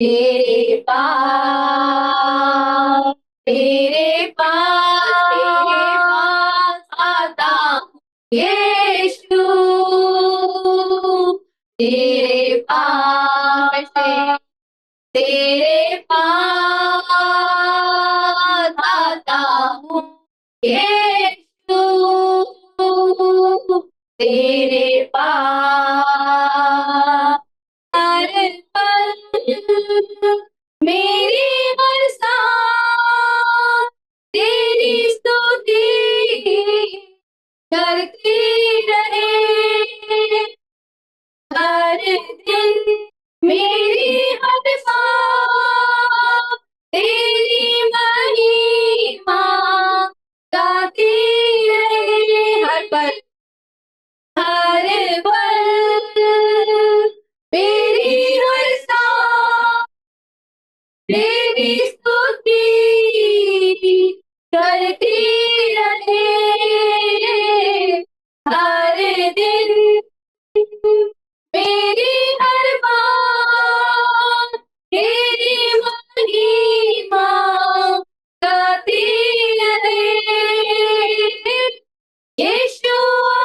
तेरे पास, तेरे पास आता हूँ यीशु, तेरे पास, तेरे पास आता हूँ यीशु, तेरे पास हर पल मेरी हर सांस तेरी स्तुति करती रहे, हर दिन मेरी हर सांस तेरी महिमा गाती रहे, हर पल हर पल मेरी हर सांस तेरी स्तुति करती रहे, हर दिन मेरी हर बात तेरी महिमा गाती रहे, यीशुआ,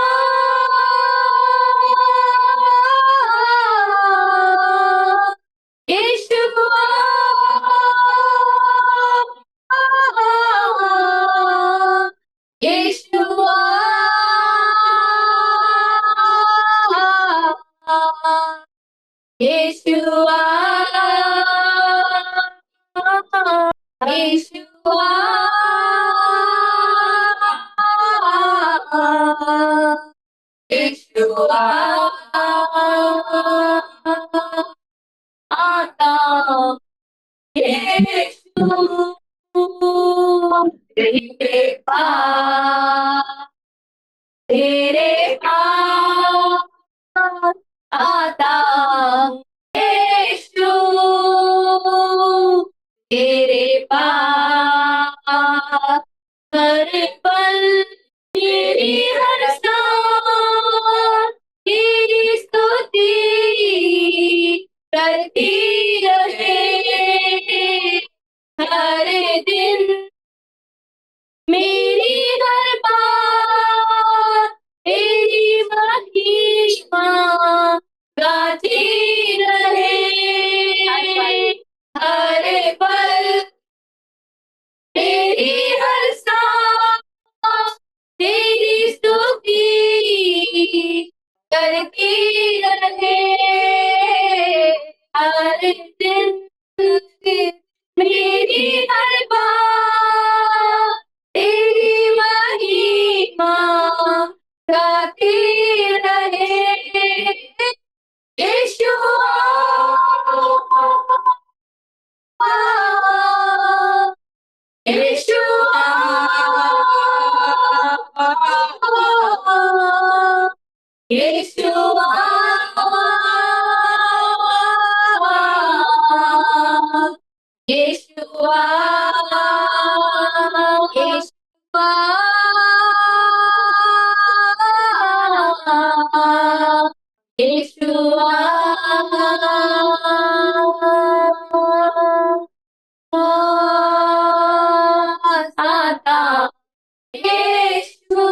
यीशुआ, यीशुआ, यीशुआ, यीशुआ, यीशुआ आता यीशु, तेरे पास, तेरे पास आता यीशु, तेरे पास हर पल तेरी हर सांस तेरी स्तुति करती रहे, हर दिन मेरी हर बात तेरी महिमा गाती रहे, हर पल तेरी हर सांस तेरी स्तुति करती रहे, हर दिन मेरी हर बात तेरी महिमा गाती रहे, यीशुआ, यीशुआ, यीशुआ, यीशुआ, यीशुआ, यीशुआ आता यीशु,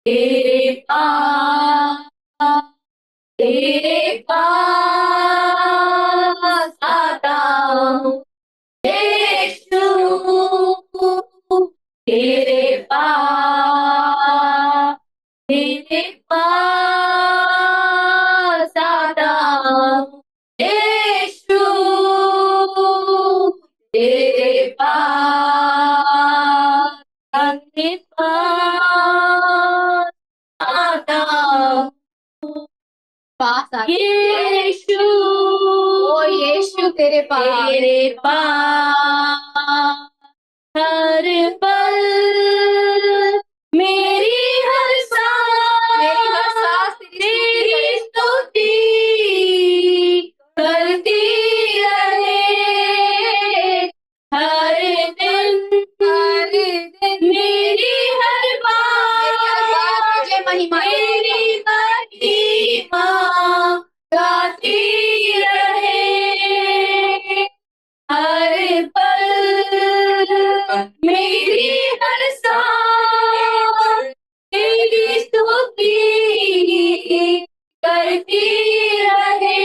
तेरे पास, तेरे पास आता हूँ यीशु, तेरे पास, तेरे पास आता हूँ यीशु, तेरे पास, तेरे पास आता हूँ, पास आ यीशु, ओ यीशु तेरे पास, तेरे पास हर पल मेरी हर सांस तेरी स्तुति करती रहे, हर दिन मेरी हर बात तेरी महिमा गाती रहे, बढ़ती रहे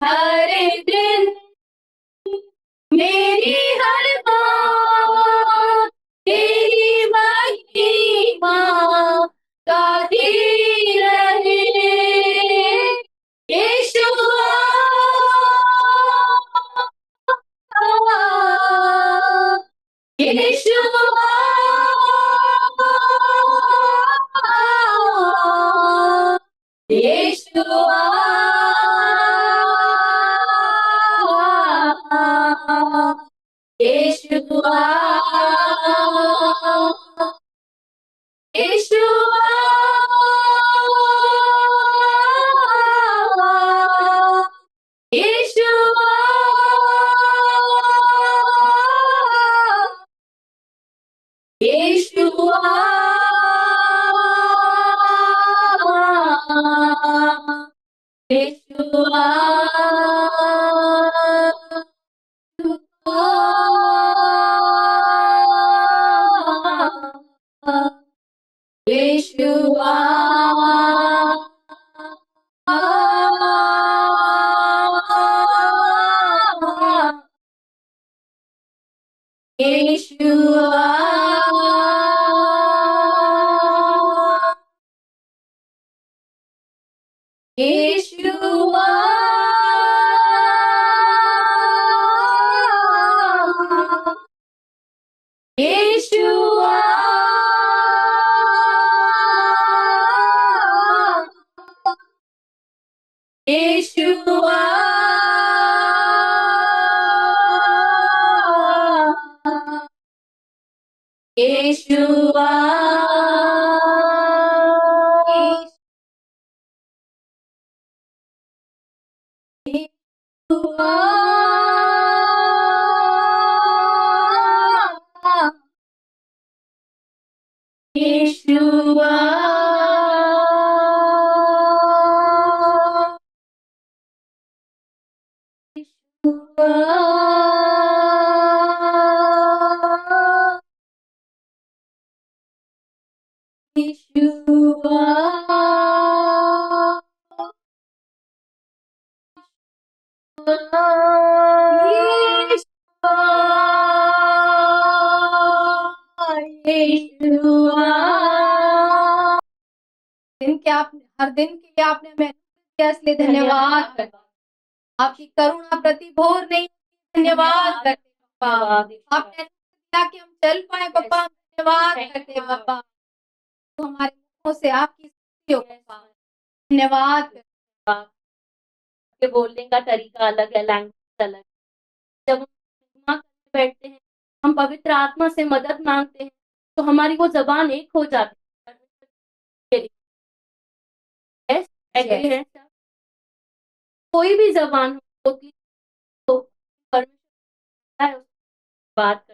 हर दिन, मेरी हर बात तेरी महिमा गाती रहे। यीशुआ यीशुआ यीशुआ यीशुआ यीशुआ यीशुआ यीशुआ यीशुआ यीशुआ यीशुआ यीशुआ यीशुआ यीशुआ यीशुआ यीशुआ दिन के आप हर दिन के लिए आपने हमें दिया, इसलिए धन्यवाद करते। आपकी करुणा प्रतिभोर नहीं, धन्यवाद करते पापा। आपने दिया कि हम चल पाए पापा, धन्यवाद करते पापा। तो हमारे मुखों से आपकी स्तुति हो पापा, धन्यवाद करते। के बोलने का तरीका अलग है, लैंग्वेज अलग है। जब हम क्षमा करके बैठते हैं, हम पवित्र आत्मा से मदद मांगते हैं, तो हमारी वो जबान एक हो जाती है। एग्री है? कोई भी जबान होती तो परमेश्वर है बात करते।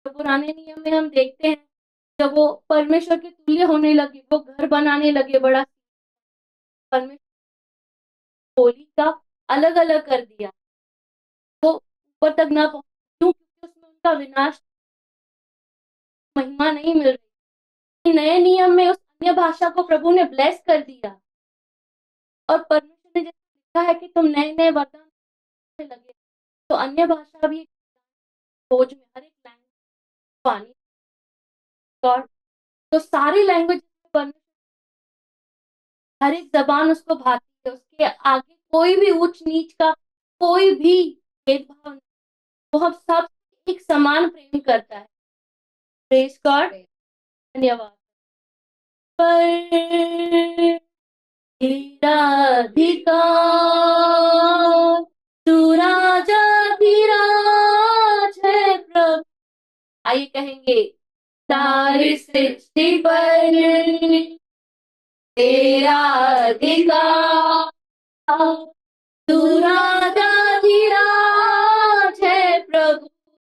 तो पुराने नियम में हम देखते हैं, जब वो परमेश्वर के तुल्य होने लगे, वो घर बनाने लगे बड़ा, परमेश्वर बोली का अलग अलग कर दिया, वो ऊपर तक ना पहुंचे। क्यों? क्योंकि उसमें उनका विनाश, महिमा नहीं मिल रही। नए नियम में उस अन्य भाषा को प्रभु ने ब्लेस कर दिया, और परमेश्वर ने जैसे लिखा है कि तुम नए नए वरदान में लगे, तो अन्य भाषा भी खोज में, हर एक लैंग्वेज पानी, गॉड, तो सारी लैंग्वेज, हर एक जबान उसको भाती है। उसके आगे कोई भी ऊंच नीच का, कोई भी भेदभाव नहीं, वो हम सब एक समान प्रेम करता है। प्रेज गॉड, धन्यवाद। पर अधिकार तू राजाधिराज है प्रभु। आइए कहेंगे, सारी सृष्टि पर तेरा अधिकार, तू राजाधिराज है प्रभु।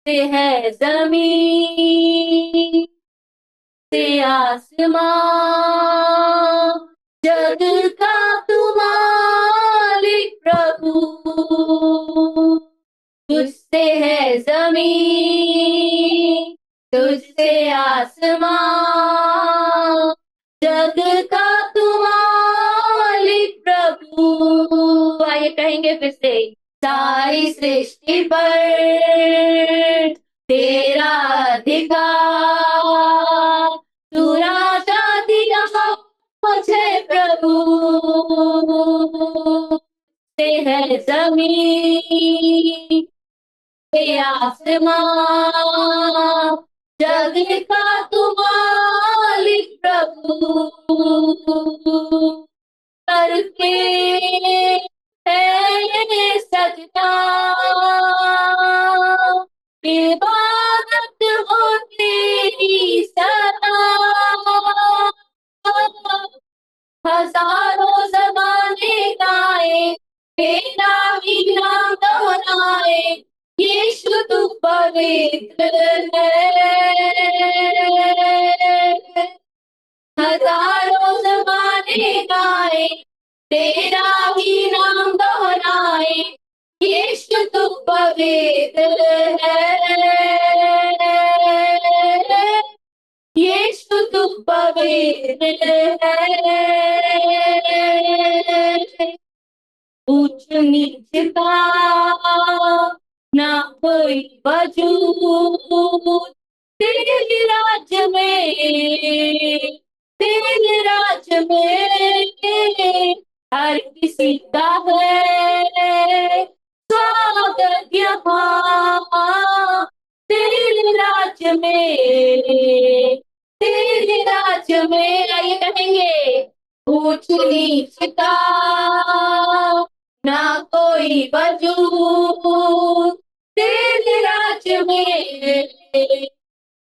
से है जमीन से आसमां, जग का तू मालिक प्रभु। तुझसे है जमीन, तुझसे आसमां, जग का तू मालिक कहेंगे फिर से, सारी सृष्टि पर तेरा अधिकार, तू राजा दिया मुझे प्रभु, ते है जमीन ये आसमां, जग का तू मालिक प्रभु, करके है सजना, इबादत हो तेरी सदा, हजारों ज़बानें गाए तेरा ही नाम दोहराए, यीशु तू पवित्र है। हजारों ज़बानें गाए तेरा ही नाम दोहराए, यीशु तू पवित्र है, यीशु तू पवित्र है। ऊंच नीच का ना कोई वजूद तेरे राज्य में, तेरे राज्य में हर किसी का है स्वागत यहाँ, तेरे राज्य में, तेरे राज्य में। आइए कहेंगे, ऊंच नीच का ना कोई वजूद तेरे राज्य में,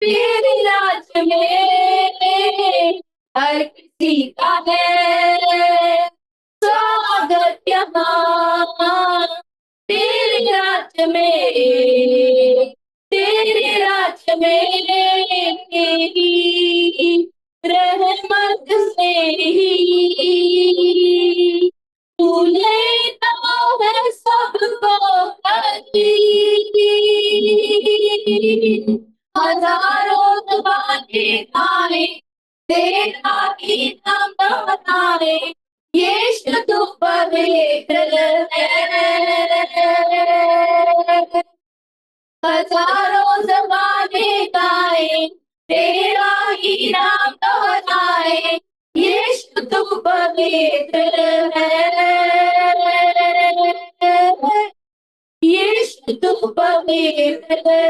तेरे राज्य में हर किसी का है स्वागत यहाँ, तेरे राज्य में, तेरे राज्य में तेरी रहमत से ही तू लेता है सबको करीब, हजारों ज़बानें गाए तेरा ही नाम दोहराए, यीशु तू पवित्र है। हजारों ज़बानें गाए तेरा ही नाम दोहराए, यीशु तू पवित्र है, यीशु तू पवित्र है।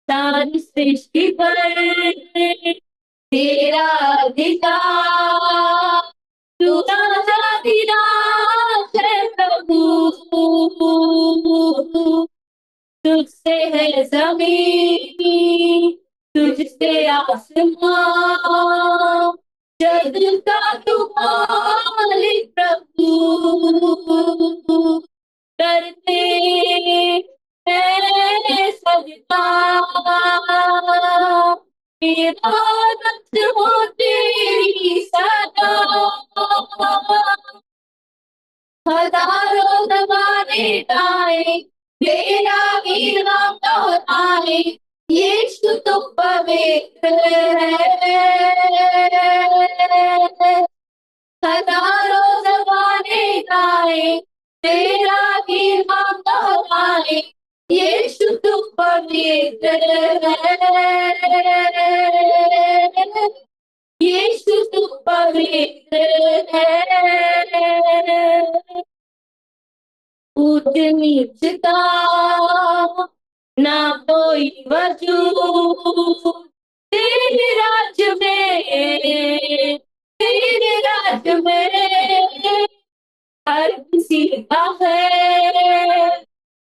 सारी सृष्टि पर तेरा अधिकार, तू राजा विराज है प्रभु, तुझसे है जमीन, तुझसे आसमां, जग का तू मालिक प्रभु, करते है सजदा, इबादत हो तेरी सदा, हजारों ज़बानें गाए तेरा ही नाम दोहराए, यीशु तू पवित्र है। हजारों ज़बानें गाए तेरा ही नाम दोहराए, यीशु तू पवित्र है, यीशु तू पवित्र है। ऊंच नीच का ना कोई वजूद तेरे राज्य में, तेरे राज्य में हर किसी का है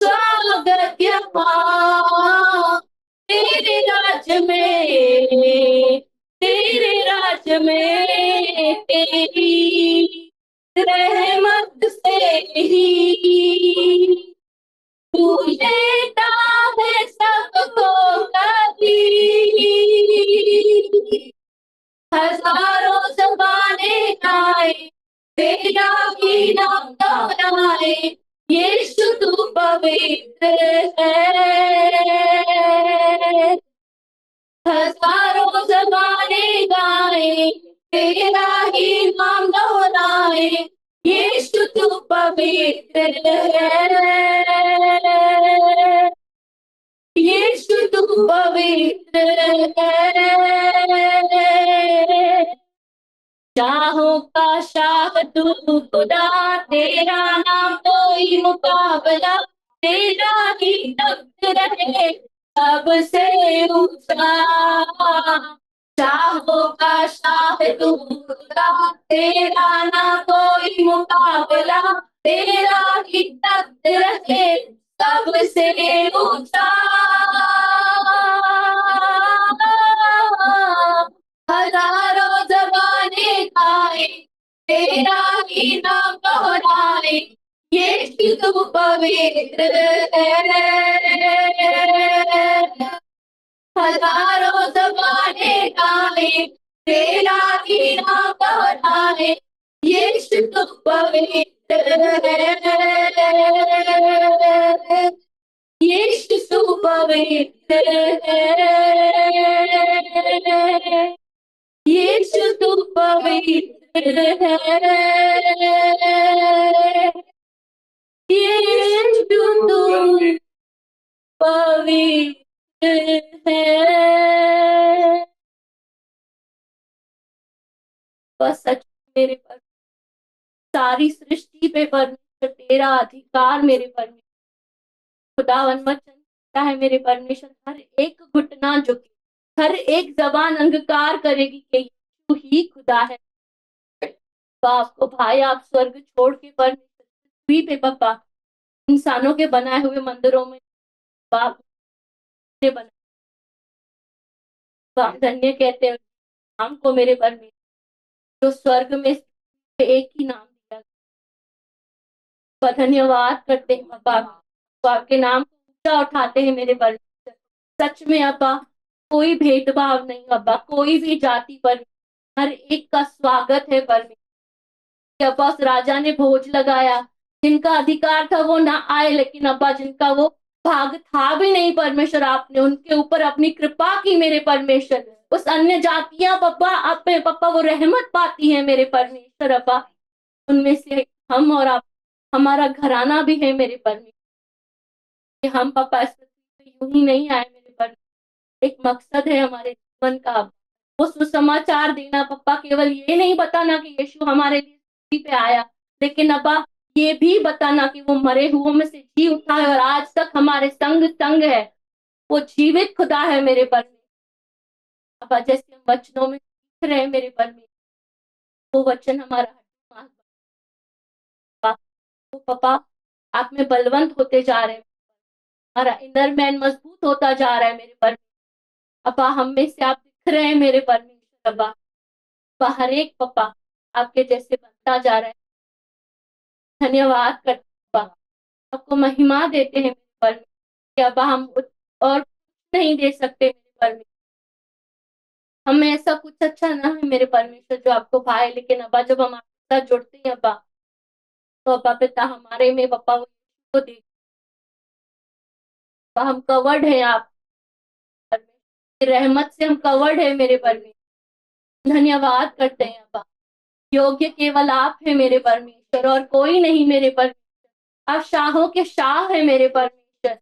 स्वागत यहाँ, तेरे राज्य में, तेरे राज्य में तेरी रहमत से ही तू लेता है सबको करीब, हजारों ज़बानें गाए तेरा ही नाम दोहराए, यीशु तू पवित्र है। हजारों ज़बानें गाए तेरा ही नाम दोहराए, यीशु तू पवित्र है, यीशु तू पवित्र है। शाहों का शाह तू खुदा, तेरा नाम कोई मुकाबला, तेरा ही तख्त रहे सबसे ऊंचा। शाहों का शाह तू खुदा, तेरा नाम कोई मुकाबला, तेरा ही तख्त रहे सबसे ऊंचा। हजारों जबाने गाए, तेरा ही नाम दोहराए, यीशु तू पवित्र है। हजारों जबाने गाए, तेरा ही नाम दोहराए, यीशु तू पवित्र है, यीशु तू पवित्र है, यीशु तू पवित्र है, यीशु तू पवित्र है। बस सच मेरे पर सारी सृष्टि पे परमेश्वर तेरा अधिकार मेरे परमेश्वर, खुदावन वचन कहता है मेरे परमेश्वर, हर एक घुटना झुके, हर एक जबान अंगीकार करेगी कि यीशु ही खुदा है। बाप को भाई आप स्वर्ग छोड़ के परमेश्वर पृथ्वी पे पापा इंसानों के बनाए हुए मंदिरों में बाप ने बनाया। बाप धन्य कहते हैं नाम को मेरे परमेश्वर, जो स्वर्ग में एक ही नाम दिया गया। धन्यवाद करते हैं पापा, तो आपके नाम को ऊंचा उठाते हैं मेरे परमेश्वर। सच में अब्बा कोई भेदभाव नहीं अब्बा, कोई भी जाति पर हर एक का स्वागत है परमेश्वर। अब्बा उस राजा ने भोज लगाया, जिनका अधिकार था वो ना आए, लेकिन अब्बा जिनका वो भाग था भी नहीं परमेश्वर, आपने उनके ऊपर अपनी कृपा की मेरे परमेश्वर। उस अन्य जातियां पप्पा आप पे पप्पा वो रहमत पाती है मेरे परमेश्वर अब्बा, उनमें से हम और आप हमारा घराना भी है मेरे परमेश्वर। कि हम पापा इस पृथ्वी पे यूं ही नहीं आए मेरे परमेश्वर, एक मकसद है हमारे जीवन का। वो सुसमाचार देना पप्पा, केवल ये नहीं बताना कि यीशु हमारे लिए पृथ्वी पे आया, लेकिन अब्बा ये भी बताना कि वो मरे हुओं में से जी उठा है और आज तक हमारे संग संग है। वो जीवित खुदा है मेरे परमेश्वर। अब्बा जैसे हम वचनों में सीख रहे हैं मेरे परमेश्वर, वो वचन हमारा दिमाग वो पापा आप में बलवंत होते जा रहे हैं, हमारा इनर मैन मजबूत होता जा रहा है मेरे परमेश्वर। अब्बा हम में से आप दिख रहे हैं मेरे परमेश्वर अब्बा, हर एक पप्पा आपके जैसे बनता जा रहा है। धन्यवाद करते हैं अब्बा, आपको महिमा देते हैं मेरे परमेश्वर कि अब्बा हम और कुछ नहीं दे सकते मेरे परमेश्वर, हमें ऐसा कुछ अच्छा ना है मेरे परमेश्वर जो आपको भाए, लेकिन अब्बा जब हम आपके साथ जुड़ते हैं अब्बा, तो अब्बा पिता हमारे में पप्पा वो को दे, हम कवर्ड है आप परमेश्वर की रहमत से, हम कवर्ड है मेरे परमेश्वर। धन्यवाद करते हैं अब्बा, योग्य केवल आप है मेरे परमेश्वर और कोई नहीं मेरे परमेश्वर। आप शाहों के शाह है मेरे परमेश्वर।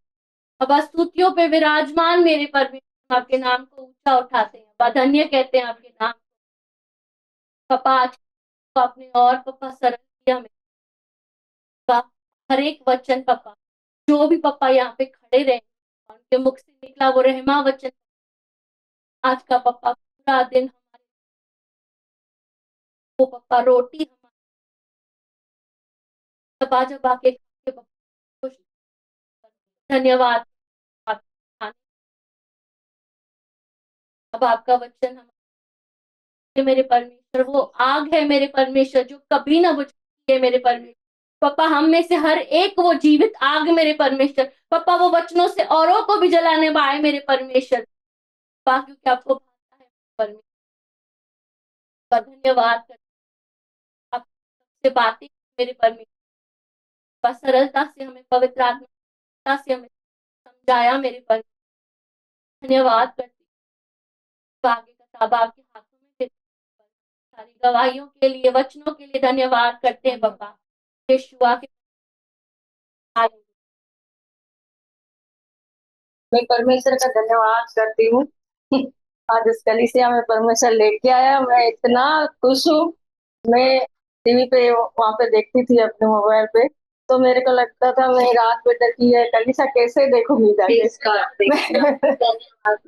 अब स्तुतियों पे विराजमान मेरे परमेश्वर, आपके नाम को ऊंचा उठाते हैं अब्बा, धन्य कहते हैं आपके नाम पापा। आज को आपने और पापा सरल किया मेरे पापा, हर एक वचन पापा जो भी पापा यहाँ पे खड़े रहे उनके मुख से निकला वो रहमा वचन, आज का पापा पूरा दिन हमारे वो पापा रोटी हमारे दबा दबा के खाके पापा खुश। धन्यवाद आप खाने, अब आपका वचन हमारे मेरे परमेश्वर वो आग है मेरे परमेश्वर जो कभी ना बुझती है मेरे परमेश्वर। पापा हम में से हर एक वो जीवित आग मेरे परमेश्वर, पापा वो वचनों से औरों को भी जलाने वाले मेरे परमेश्वर पापा, क्योंकि आपको भाता है परमेश्वर। धन्यवाद आप सबसे बातें मेरे परमेश्वर, सरलता से हमें पवित्र आत्मा से हमें समझाया मेरे परमेश्वर। धन्यवाद करती हूँ, आगे का ताबा आपके हाथों में देती हूँ। सारी गवाहियों के लिए, वचनों के लिए धन्यवाद करते हैं बाबा। यीशुआ के मैं परमेश्वर का धन्यवाद करती हूँ। आज इस कलीसिया में परमेश्वर लेके आया, मैं इतना खुश हूँ। मैं टीवी पे वहां पे देखती थी अपने मोबाइल पे, तो मेरे को लगता था मैं रात में डरती है कलीसिया कैसे देखूंगी जाके।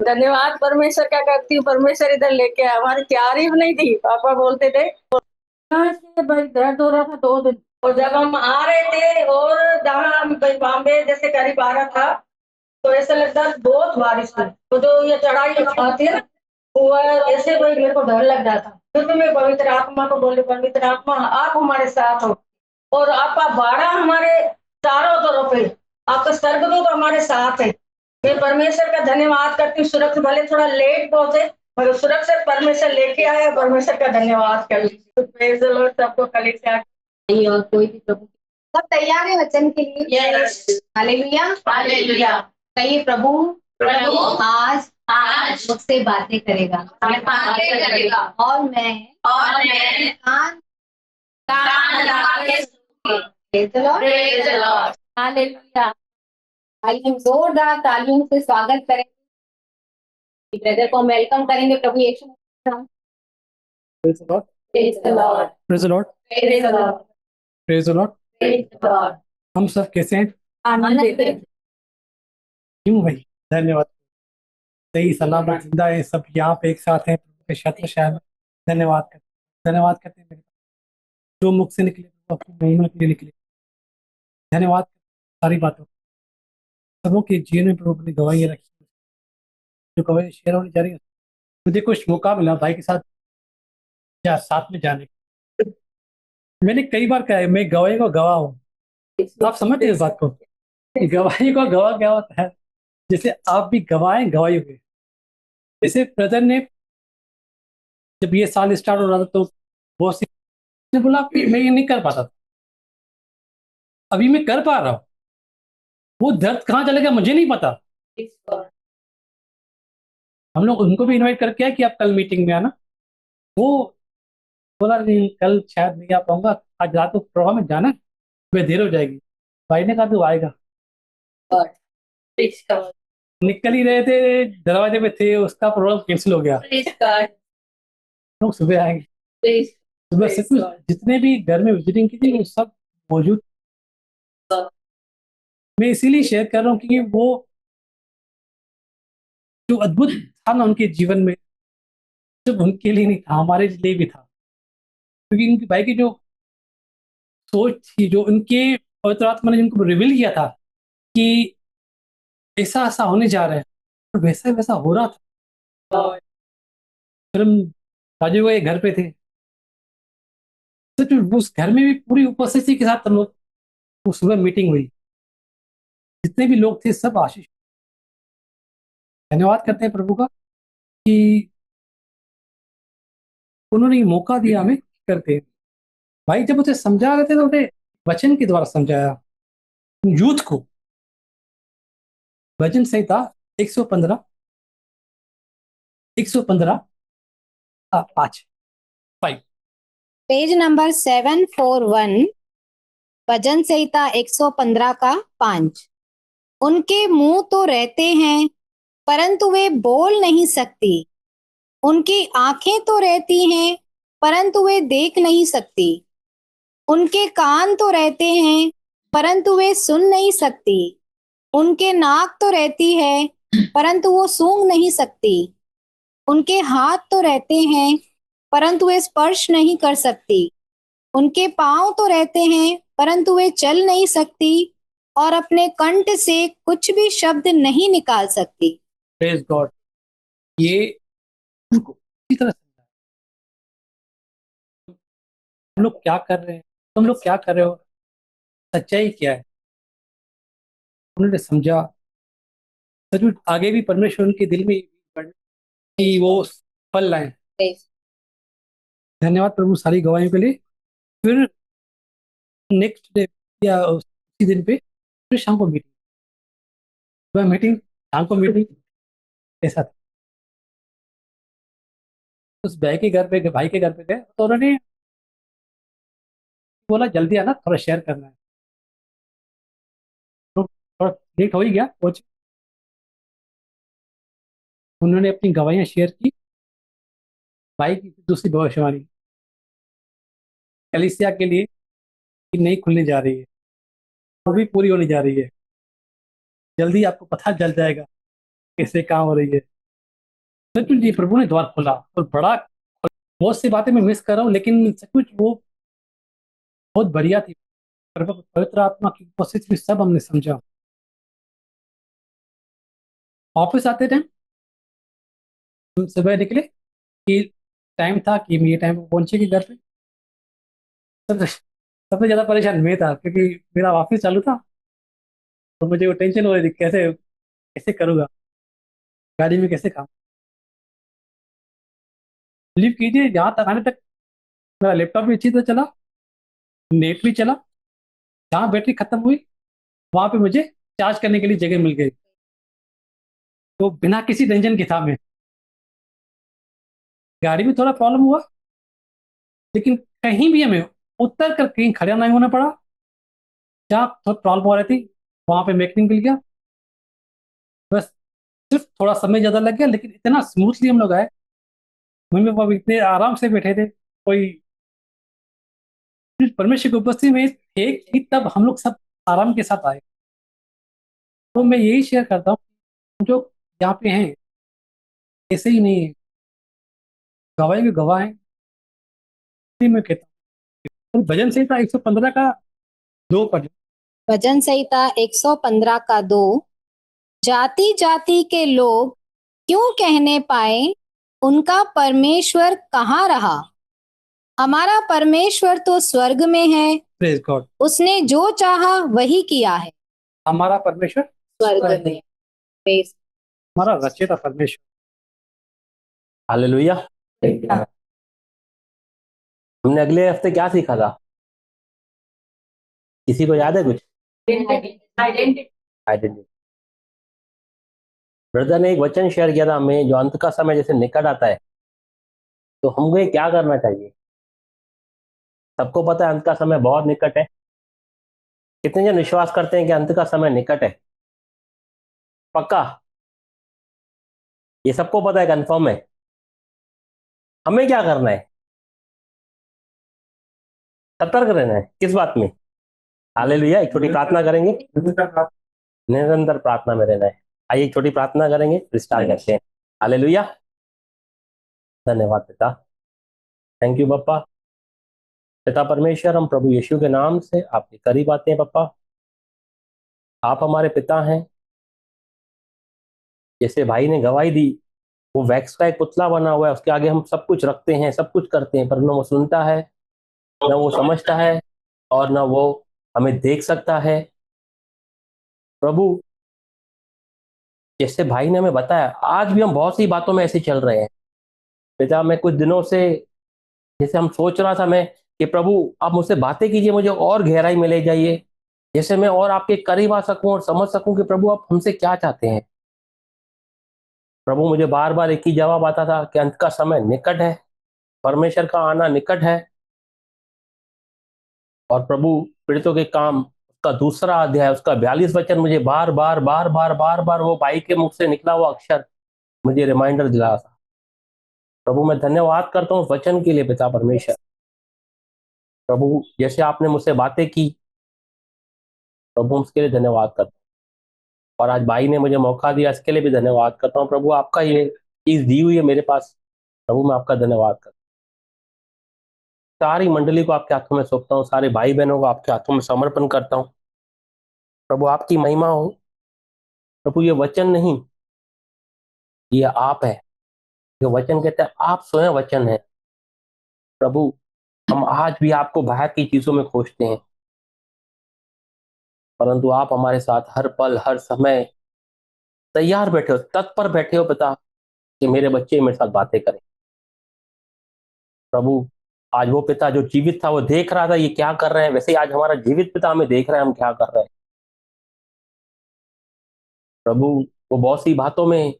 धन्यवाद परमेश्वर का करती हूँ, परमेश्वर इधर लेके आया। हमारी तैयारी भी नहीं थी, पापा बोलते थे भाई दर्द हो रहा था 2 दिन। और जब हम आ रहे थे और जहाँ हम बॉम्बे जैसे करीब आ रहा था, तो ऐसा लगता है बहुत बारिश थी। तो जो ये चढ़ाई आती है ना, वो ऐसे कोई मेरे को डर लग जाता। फिर तो मैं पवित्र आत्मा को बोले, पवित्र आत्मा आप हमारे साथ हो और आपका बाड़ा हमारे चारों तरफ है, आपका स्वर्गदूत हमारे साथ है। मैं परमेश्वर का धन्यवाद करती हूँ। सुरक्षित भले थोड़ा लेट पहुंचे, मगर सुरक्षित परमेश्वर लेके आया। परमेश्वर का धन्यवाद कर लीजिए। सबको कल से और कोई भी प्रभु सब तैयार है वचन के लिए? Hallelujah hallelujah. कहिए प्रभु प्रभु आज आज मुझसे बातें करेगा बातें करेगा और मैं और कान कान लगा के सुनूंगी। Praise the Lord। Praise the Lord। Hallelujah. आइए हम जोरदार तालियों से स्वागत करेंगे, ब्रदर को हम वेलकम करेंगे। प्रभु यीशु मसीह। Praise the Lord. Praise the Lord। Praise the Lord. Praise the Lord। Praise the Lord. Praise the Lord। हम सब कैसे हैं? आनंद में क्यों भाई? धन्यवाद। सही सलामत जिंदा है, सब यहाँ पे एक साथ हैं प्रभु के छत्र छाया में। धन्यवाद करते हैं मेरे जो मुख से निकले प्रभु अपनी महिमा के लिए निकले। धन्यवाद सारी बातों सबों के जीवन में प्रभु अपनी गवाही रखी, जो गवाही शेयर होने जा रही है। मुझे कुछ मौका मिला भाई के साथ या साथ में जाने का। मैंने कई बार कहा है मैं गवाही को गवाह हूँ। आप समझते हैं इस बात को? गवाही को गवाह क्या होता है? जैसे आप भी गवाएं गवाही हुए। जैसे ब्रदर ने जब ये साल स्टार्ट हो रहा था तो बहुत सी ने बोला कि मैं ये नहीं कर पाता था, अभी मैं कर पा रहा हूँ। वो दर्द कहाँ चला गया मुझे नहीं पता। हम लोग उनको भी इनवाइट करके आए कि आप कल मीटिंग में आना। वो बोला नहीं कल शायद नहीं आ पाऊंगा, आज रात को प्रोग्राम में जाना है, सुबह देर हो जाएगी। भाई ने कहा तू आएगा। निकल ही रहे थे, दरवाजे पे थे, उसका प्रोग्राम कैंसिल हो गया। लोग सुबह आएंगे। सुबह से कुछ जितने भी घर में विजिटिंग की थी वो सब मौजूद। मैं इसीलिए शेयर कर रहा हूँ कि वो जो अद्भुत था ना उनके जीवन में, सिर्फ उनके लिए नहीं था, हमारे लिए भी था। क्योंकि उनके भाई की जो सोच थी, जो उनके पवित्र आत्मा ने जिनको रिवील किया था कि ऐसा ऐसा होने जा रहा है, और वैसा वैसा हो रहा था। फिर हम राजू के घर पे थे, सिर्फ उस घर में भी पूरी उपस्थिति के साथ हम लोग वो सुबह मीटिंग हुई। जितने भी लोग थे सब आशीष। धन्यवाद करते हैं प्रभु का कि उन्होंने ये मौका दिया हमें करते। भाई जब उसे समझा रहे थे तो उन्हें वचन के द्वारा समझाया यूथ को। भजन संहिता 115 5 पेज नंबर 741 भजन संहिता 115 का 5। उनके मुंह तो रहते हैं परंतु वे बोल नहीं सकती, उनकी आंखें तो रहती हैं परंतु वे देख नहीं सकती, उनके कान तो रहते हैं परंतु वे सुन नहीं सकती, उनके नाक तो रहती है परंतु वो सूंघ नहीं सकती, उनके हाथ तो रहते हैं परंतु वे स्पर्श नहीं कर सकती, उनके पांव तो रहते हैं परंतु वे चल नहीं सकती और अपने कंठ से कुछ भी शब्द नहीं निकाल सकती। Praise God. ये उनको इसी तरह समझा हम लोग क्या कर रहे हैं, तुम लोग क्या कर रहे हो, सच्चाई क्या है, उन्होंने समझा। सचमुच आगे भी परमेश्वर उनके दिल में कि वो फल लाए। धन्यवाद प्रभु सारी गवाहियों के लिए। फिर नेक्स्ट डे या उसी दिन पे फिर शाम को मीटिंग, सुबह मीटिंग शाम को मीटिंग, ऐसा था। उस भाई के घर पे गए तो उन्होंने बोला जल्दी आना, थोड़ा शेयर करना है। तो थोड़ा लेट हो ही गया कुछ। उन्होंने अपनी गवाहियां शेयर की। भाई की दूसरी भविष्यवाणी कलीसिया के लिए कि नहीं खुलने जा रही है, वो भी पूरी होने जा रही है। जल्दी आपको पता चल जाएगा कैसे काम हो रही है। सचमुच ये प्रभु ने द्वार खोला और बड़ा। बहुत सी बातें मैं मिस कर रहा हूँ, लेकिन सचमुच वो बहुत बढ़िया थी। पवित्र आत्मा की उपस्थिति में सब हमने समझा। ऑफिस आते टाइम हम सुबह निकले कि टाइम था कि ये टाइम पे पहुंचेगी घर पे। सबसे सबसे ज्यादा परेशान मैं था, क्योंकि मेरा ऑफिस चालू था। तो मुझे वो टेंशन हो रही थी, कैसे कैसे करूँगा, गाड़ी में कैसे काम। बिलीव कीजिए, यहाँ तक आने तक मेरा लैपटॉप भी अच्छी तरह चला, नेट भी चला। जहाँ बैटरी खत्म हुई वहां पे मुझे चार्ज करने के लिए जगह मिल गई। तो बिना किसी टेंशन के था मैं। गाड़ी में थोड़ा प्रॉब्लम हुआ, लेकिन कहीं भी हमें उतर कर कहीं खड़ा नहीं होना पड़ा। जहाँ थोड़ा प्रॉब्लम हो रही थी वहां पे मैकेनिक मिल गया। बस सिर्फ थोड़ा समय ज्यादा लग गया, लेकिन इतना स्मूथली हम लोग आए। मम्मी पापा भी इतने आराम से बैठे थे। कोई परमेश्वर की उपस्थिति में थे कि तब हम लोग सब आराम के साथ आए। तो मैं यही शेयर करता हूँ, जो यहाँ पे हैं ऐसे ही नहीं है, गवाही के गवाह हैं। इसलिए मैं कहता हूँ भजन संहिता 115 का 2 पढ़। भजन संहिता 115 का 2। जाति जाति के लोग क्यों कहने पाए, उनका परमेश्वर कहाँ रहा। हमारा परमेश्वर तो स्वर्ग में है, प्रेज गॉड। उसने जो चाहा वही किया है। हमारा परमेश्वर स्वर्ग में। प्रेज। हमारा रचयिता परमेश्वर। हालेलुया। हमने अगले हफ्ते क्या सीखा था? किसी को याद है कुछ? आइडेंटिटी। ब्रदर ने एक वचन शेयर किया था हमें, जो अंत का समय जैसे निकट आता है तो हमको ये क्या करना चाहिए। सबको पता है अंत का समय बहुत निकट है। कितने जन विश्वास करते हैं कि अंत का समय निकट है? पक्का? ये सबको पता है, कंफर्म है। हमें क्या करना है? सतर्क रहना है। किस बात में? हालेलुया। एक छोटी प्रार्थना करेंगे, निरंतर प्रार्थना में रहना है। आइए एक छोटी प्रार्थना करेंगे, फिर स्टार्ट करते हैं। हालेलुया। धन्यवाद पिता, थैंक यू पप्पा। पिता परमेश्वर, हम प्रभु यीशु के नाम से आपके करीब आते हैं पप्पा। आप हमारे पिता हैं। जैसे भाई ने गवाही दी, वो वैक्स का एक पुतला बना हुआ है, उसके आगे हम सब कुछ रखते हैं, सब कुछ करते हैं, पर न वो सुनता है, न वो समझता है, और न वो हमें देख सकता है। प्रभु, जैसे भाई ने हमें बताया, आज भी हम बहुत सी बातों में ऐसे चल रहे हैं। पिता, मैं कुछ दिनों से जैसे हम सोच रहा था मैं कि प्रभु आप मुझसे बातें कीजिए, मुझे और गहराई में ले जाइए, जैसे मैं और आपके करीब आ सकूं और समझ सकूं कि प्रभु आप हमसे क्या चाहते हैं। प्रभु, मुझे बार बार एक ही जवाब आता था कि अंत का समय निकट है, परमेश्वर का आना निकट है। और प्रभु, पीड़ितों के काम उसका दूसरा अध्याय, उसका 42 वचन मुझे बार बार बार बार बार बार वो भाई के मुख से निकला हुआ अक्षर मुझे रिमाइंडर दिला था। प्रभु, मैं धन्यवाद करता हूँ उस वचन के लिए पिता परमेश्वर। प्रभु, जैसे आपने मुझसे बातें की, प्रभु उसके लिए धन्यवाद करता हूँ। और आज भाई ने मुझे मौका दिया, इसके लिए भी धन्यवाद करता हूँ। प्रभु, आपका ये चीज दी हुई है मेरे पास, प्रभु मैं आपका धन्यवाद करता हूँ। सारी मंडली को आपके हाथों में सौंपता हूँ, सारे भाई बहनों को आपके हाथों में समर्पण करता हूँ। प्रभु, आपकी महिमा हो। प्रभु, ये वचन नहीं, ये आप है। ये वचन कहते हैं आप स्वयं वचन है। प्रभु, हम आज भी आपको बाहर की चीजों में खोजते हैं, परंतु आप हमारे साथ हर पल हर समय तैयार बैठे हो, तत्पर बैठे हो पिता, कि मेरे बच्चे मेरे साथ बातें करें। प्रभु, आज वो पिता जो जीवित था वो देख रहा था ये क्या कर रहे हैं, वैसे ही आज हमारा जीवित पिता हमें देख रहा है हम क्या कर रहे हैं। प्रभु, वो बहुत सी बातों में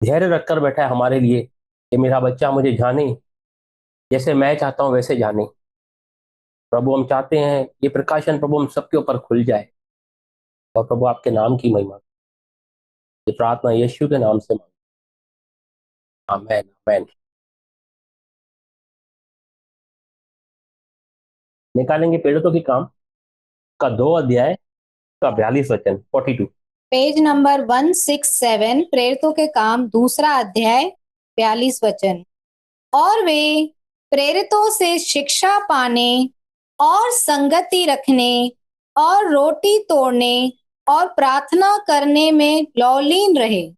धैर्य रखकर बैठा है हमारे लिए, कि मेरा बच्चा मुझे जाने, जैसे मैं चाहता हूँ वैसे जाने। प्रभु हम चाहते हैं ये प्रकाशन प्रभु हम सबके ऊपर खुल जाए, और प्रभु आपके नाम की महिमा। ये प्रार्थना यीशु के नाम से मांगते हैं। आमेन आमेन। निकालेंगे पीड़ितों के काम का 2 अध्याय का 42 वचन 42। पेज नंबर 167, प्रेरितों के काम दूसरा अध्याय 42 वचन। और वे प्रेरितों से शिक्षा पाने और संगति रखने और रोटी तोड़ने और प्रार्थना करने में लौलीन रहे।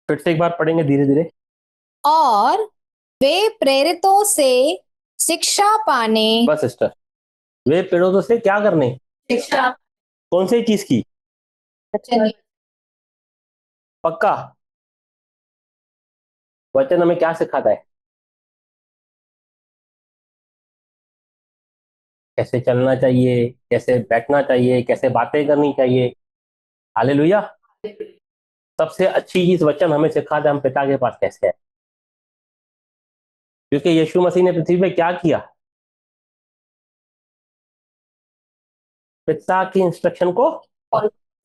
फिर से एक बार पढ़ेंगे धीरे धीरे। और वे प्रेरितों से शिक्षा पाने। बस सिस्टर, वे पीड़ितों से क्या करने? शिक्षा। कौन सी चीज की? चलिए, पक्का? वचन हमें क्या सिखाता है? कैसे चलना चाहिए, कैसे बैठना चाहिए, कैसे बातें करनी चाहिए। हालेलुया। सबसे अच्छी चीज वचन हमें सिखाता है हम पिता के पास कैसे है, क्योंकि यीशु मसीह ने पृथ्वी पे क्या किया? पिता की इंस्ट्रक्शन को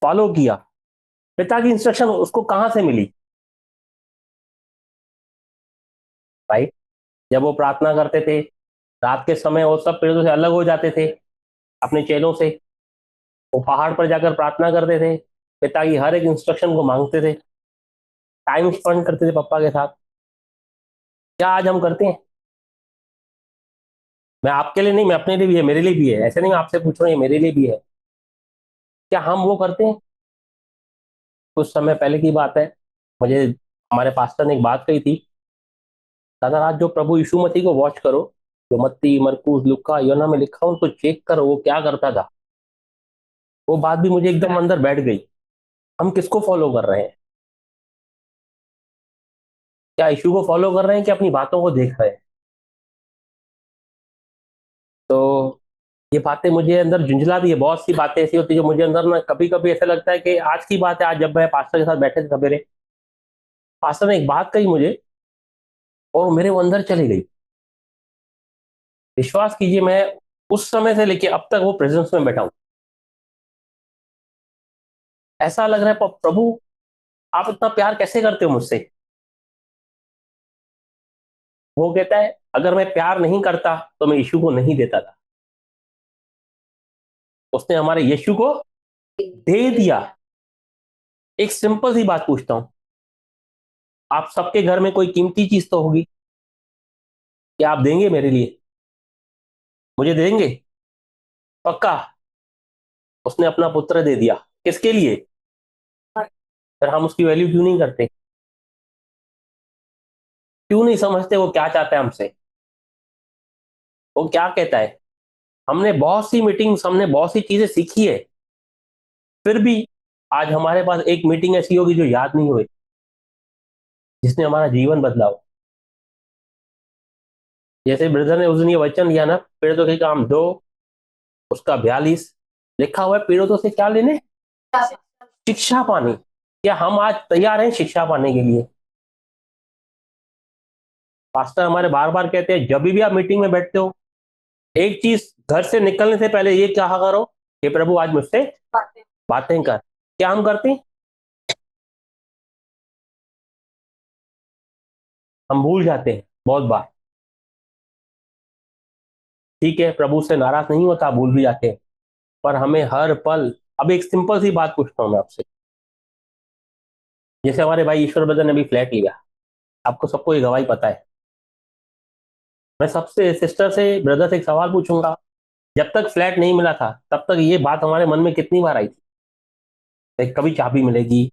फॉलो किया। पिता की इंस्ट्रक्शन उसको कहां से मिली भाई? जब वो प्रार्थना करते थे रात के समय, वो सब पीड़ितों से अलग हो जाते थे अपने चेलों से, वो पहाड़ पर जाकर प्रार्थना करते थे, पिता की हर एक इंस्ट्रक्शन को मांगते थे, टाइम स्पेंड करते थे पापा के साथ। क्या आज हम करते हैं? मैं आपके लिए नहीं, मैं अपने लिए भी है, मेरे लिए भी है, ऐसे नहीं मैं आपसे पूछ रहा हूँ, ये मेरे लिए भी है। क्या हम वो करते हैं? कुछ समय पहले की बात है, मुझे हमारे पास्टर ने एक बात कही थी, दादा आज जो प्रभु यीशु मसीह को वॉच करो, जो मत्ती मरकुस लुक्का योना में लिखा उनको चेक करो वो क्या करता था। वो बात भी मुझे एकदम अंदर बैठ गई। हम किसको फॉलो कर रहे हैं? क्या यीशु को फॉलो कर रहे हैं कि अपनी बातों को देख रहे हैं? तो ये बातें मुझे अंदर झुंझलाती है। बहुत सी बातें ऐसी होती है जो मुझे अंदर ना कभी कभी ऐसा लगता है कि आज की बात है, आज जब मैं पास्टर के साथ बैठे थे सवेरे, पास्टर ने एक बात कही मुझे और मेरे वो अंदर चली गई। विश्वास कीजिए मैं उस समय से लेके अब तक वो प्रेजेंस में बैठा हूं। ऐसा लग रहा है प्रभु आप इतना प्यार कैसे करते हो मुझसे? वो कहता है अगर मैं प्यार नहीं करता तो मैं यीशु को नहीं देता था। उसने हमारे यीशु को दे दिया। एक सिंपल सी बात पूछता हूं, आप सबके घर में कोई कीमती चीज तो होगी, क्या आप देंगे मेरे लिए? मुझे देंगे? पक्का? उसने अपना पुत्र दे दिया, किसके लिए? फिर हम उसकी वैल्यू क्यों नहीं करते? क्यों नहीं समझते वो क्या चाहता है हमसे, वो क्या कहता है? हमने बहुत सी मीटिंग्स, हमने बहुत सी चीजें सीखी है, फिर भी आज हमारे पास एक मीटिंग ऐसी होगी जो याद नहीं हुई, जिसने हमारा जीवन बदला हो। जैसे ब्रदर ने उस दिन ये वचन दिया ना, पीड़ितों के काम 2 उसका 42 लिखा हुआ है, पीड़ितों से क्या लेने? शिक्षा पाने। क्या हम आज तैयार हैं शिक्षा पाने के लिए? पास्टर हमारे बार बार कहते हैं जब भी आप मीटिंग में बैठते हो, एक चीज घर से निकलने से पहले ये कहा करो कि प्रभु आज मुझसे बातें कर। क्या हम करते हैं? हम भूल जाते हैं बहुत बार। ठीक है, प्रभु से नाराज नहीं होता, भूल भी जाते हैं, पर हमें हर पल। अब एक सिंपल सी बात पूछता हूं मैं आपसे, जैसे हमारे भाई ईश्वर ब्रदर ने अभी फ्लैट लिया, आपको सबको ये गवाही पता है। मैं सबसे सिस्टर से ब्रदर से एक सवाल पूछूंगा, जब तक फ्लैट नहीं मिला था तब तक ये बात हमारे मन में कितनी बार आई थी कि कभी चाबी मिलेगी?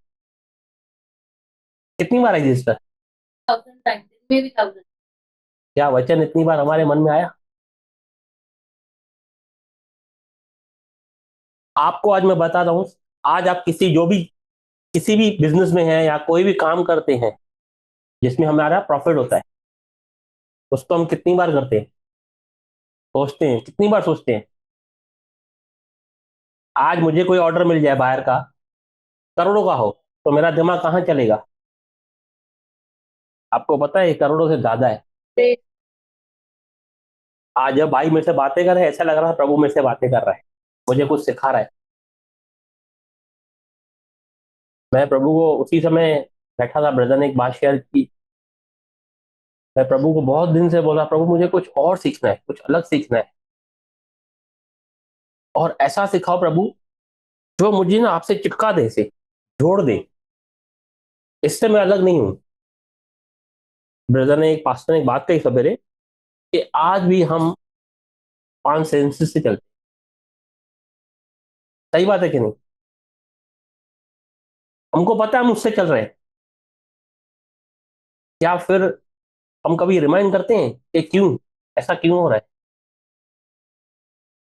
कितनी बार आई थी सिस्टर? 1000 टाइम्स में भी 1000। क्या वचन इतनी बार हमारे मन में आया? आपको आज मैं बताता हूं, आज आप किसी भी बिजनेस में हैं या कोई भी काम करते हैं जिसमें हमारा प्रॉफिट होता है, उसको हम कितनी बार करते हैं? सोचते हैं, कितनी बार सोचते हैं? आज मुझे कोई ऑर्डर मिल जाए बाहर का, करोड़ों का हो, तो मेरा दिमाग कहाँ चलेगा? आपको पता है ये करोड़ों से ज्यादा है। आज जब भाई मेरे से बातें कर रहे हैं, ऐसा लग रहा है प्रभु मेरे से बातें कर रहा है, मुझे कुछ सिखा रहा है। मैं प्रभु को उसी समय बैठा था, ब्रदर ने एक बात शेयर की। मैं प्रभु को बहुत दिन से बोला, प्रभु मुझे कुछ और सीखना है, कुछ अलग सीखना है, और ऐसा सिखाओ प्रभु जो मुझे ना आपसे चिपका दे, से जोड़ दे, इससे मैं अलग नहीं हूं। ब्रदर ने, एक पास्टर ने एक बात कही सवेरे कि आज भी हम 5 सेंसेस से चलते। सही बात है कि नहीं? हमको पता है हम उससे चल रहे हैं, क्या फिर हम कभी रिमाइंड करते हैं कि क्यों, ऐसा क्यों हो रहा है,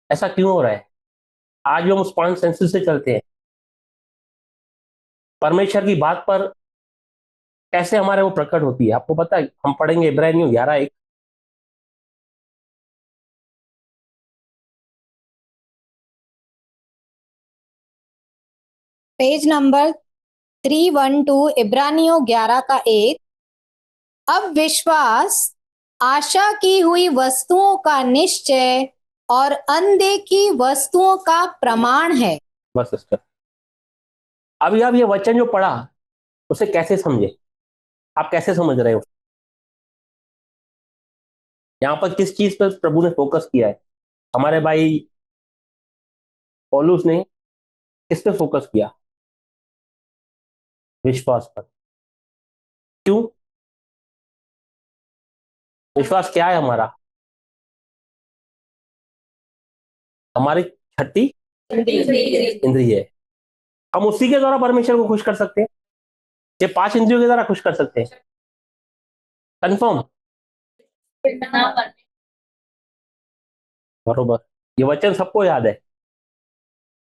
ऐसा क्यों हो रहा है? आज भी हम उस 5 सेंसेस से चलते हैं। परमेश्वर की बात पर कैसे हमारे वो प्रकट होती है, आपको पता है? हम पढ़ेंगे इब्रानियों 11:1। पेज नंबर 312, इब्रानियों 11 का 1। अब विश्वास आशा की हुई वस्तुओं का निश्चय और अनदेखी वस्तुओं का प्रमाण है। बस सिस्टर, अभी आप ये वचन जो पढ़ा उसे कैसे समझे? आप कैसे समझ रहे हो? यहाँ पर किस चीज पर प्रभु ने फोकस किया है? हमारे भाई पौलुस ने किस पे फोकस किया? विश्वास पर। क्यों? विश्वास क्या है हमारा? हमारी छठी इंद्रिय है। हम उसी के द्वारा परमेश्वर को खुश कर सकते हैं, ये 5 इंद्रियों के द्वारा खुश कर सकते हैं। कंफर्म? बरोबर। ये वचन सबको याद है।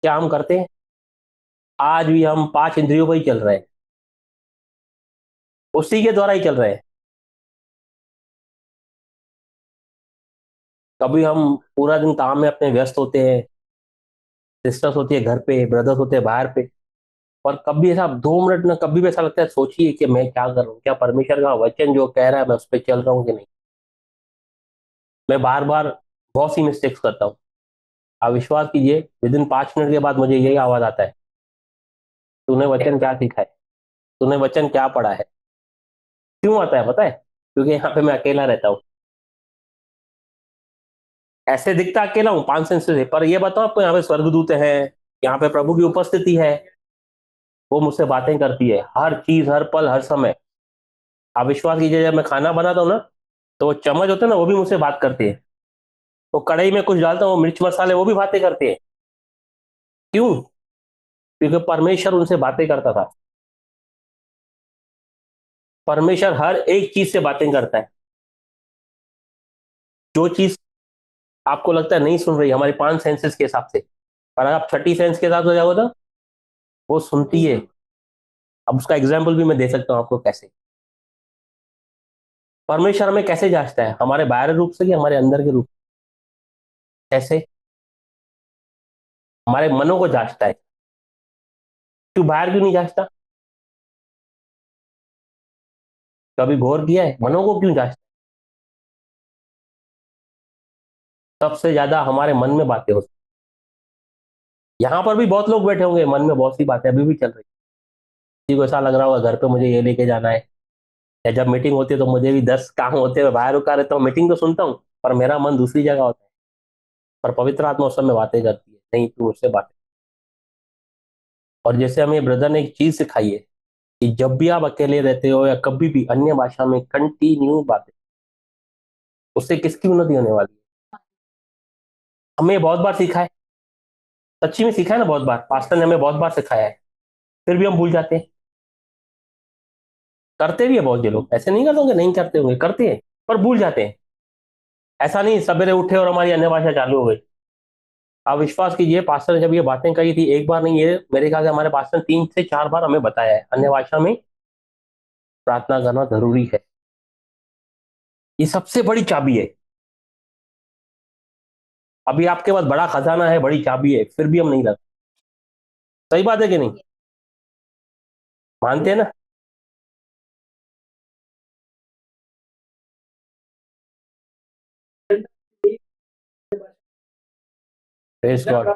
क्या हम करते हैं? आज भी हम 5 इंद्रियों पर ही चल रहे हैं, उसी के द्वारा ही चल रहे हैं। कभी हम पूरा दिन काम में अपने व्यस्त होते हैं, सिस्टर्स होती है घर पे, ब्रदर्स होते हैं बाहर पे, और कभी ऐसा 2 मिनट में कभी भी ऐसा लगता है, सोचिए कि मैं क्या कर रहा हूँ, क्या परमेश्वर का वचन जो कह रहा है मैं उस पर चल रहा हूँ कि नहीं। मैं बार बार बहुत सी मिस्टेक्स करता हूँ। आप विश्वास कीजिए, विद इन 5 मिनट के बाद मुझे यही आवाज आता है, तूने वचन क्या सीखा है, तूने वचन क्या पढ़ा है। क्यों आता है पता है? क्योंकि यहाँ पे मैं अकेला रहता हूँ। ऐसे दिखता अकेला हूँ 5 सेंसेस से, पर ये बताओ आपको, यहाँ पे स्वर्गदूत हैं, यहाँ पे प्रभु की उपस्थिति है, वो मुझसे बातें करती है हर चीज, हर पल, हर समय। आप विश्वास कीजिए, जब मैं खाना बनाता हूँ ना, तो वो चम्मच होते हैं ना, वो भी मुझसे बात करते हैं। वो कढ़ाई में कुछ डालता हूँ, मिर्च मसाले, वो भी बातें करते हैं। क्यों? क्योंकि परमेश्वर उनसे बातें करता था। परमेश्वर हर एक चीज से बातें करता है। जो चीज आपको लगता है नहीं सुन रही, हमारी 5 सेंसेस के हिसाब से, पर अगर आप छठी सेंस के साथ हो जाओगे तो वो सुनती है। अब उसका एग्जाम्पल भी मैं दे सकता हूँ आपको कैसे। परमेश्वर हमें कैसे जांचता है, हमारे बाहरी रूप से कि हमारे अंदर के रूप से? कैसे? हमारे मनों को जांचता है। क्यों बाहर क्यों नहीं जांचता? कभी गौर किया है मनों को क्यों जांचता है? सबसे ज्यादा हमारे मन में बातें होती। यहाँ पर भी बहुत लोग बैठे होंगे, मन में बहुत सी बातें अभी भी चल रही। किसी को ऐसा लग रहा होगा घर पे मुझे ये लेके जाना है, या जब मीटिंग होती है तो मुझे भी 10 काम होते हैं, बाहर रुका रहता हूँ, मीटिंग तो सुनता हूँ पर मेरा मन दूसरी जगह होता है। पर पवित्र आत्मा उस समय बातें करती है, नहीं तू मुझसे बातें। और जैसे हमें ब्रदर ने एक चीज सिखाई है कि जब भी आप अकेले रहते हो या कभी भी अन्य भाषा में कंटिन्यू बातें, उससे किसकी उन्नति होने वाली है? हमें बहुत बार सिखाया है, सच्ची में सीखा है ना, बहुत बार पास्टर ने हमें बहुत बार सिखाया है, फिर भी हम भूल जाते हैं। करते भी है बहुत से लोग, ऐसे नहीं करते होंगे, नहीं करते होंगे, करते हैं पर भूल जाते हैं। ऐसा नहीं सवेरे उठे और हमारी अन्य भाषा चालू हो गई। आप विश्वास कीजिए, पास्टर ने जब ये बातें कही थी, एक बार नहीं, ये मेरे ख्याल से हमारे पास्टर ने 3 से 4 बार हमें बताया है अन्य भाषा में प्रार्थना करना जरूरी है। ये सबसे बड़ी चाबी है। अभी आपके पास बड़ा खजाना है, बड़ी चाबी है, फिर भी हम नहीं रखते। सही बात है कि नहीं? मानते हैं ना? Praise God.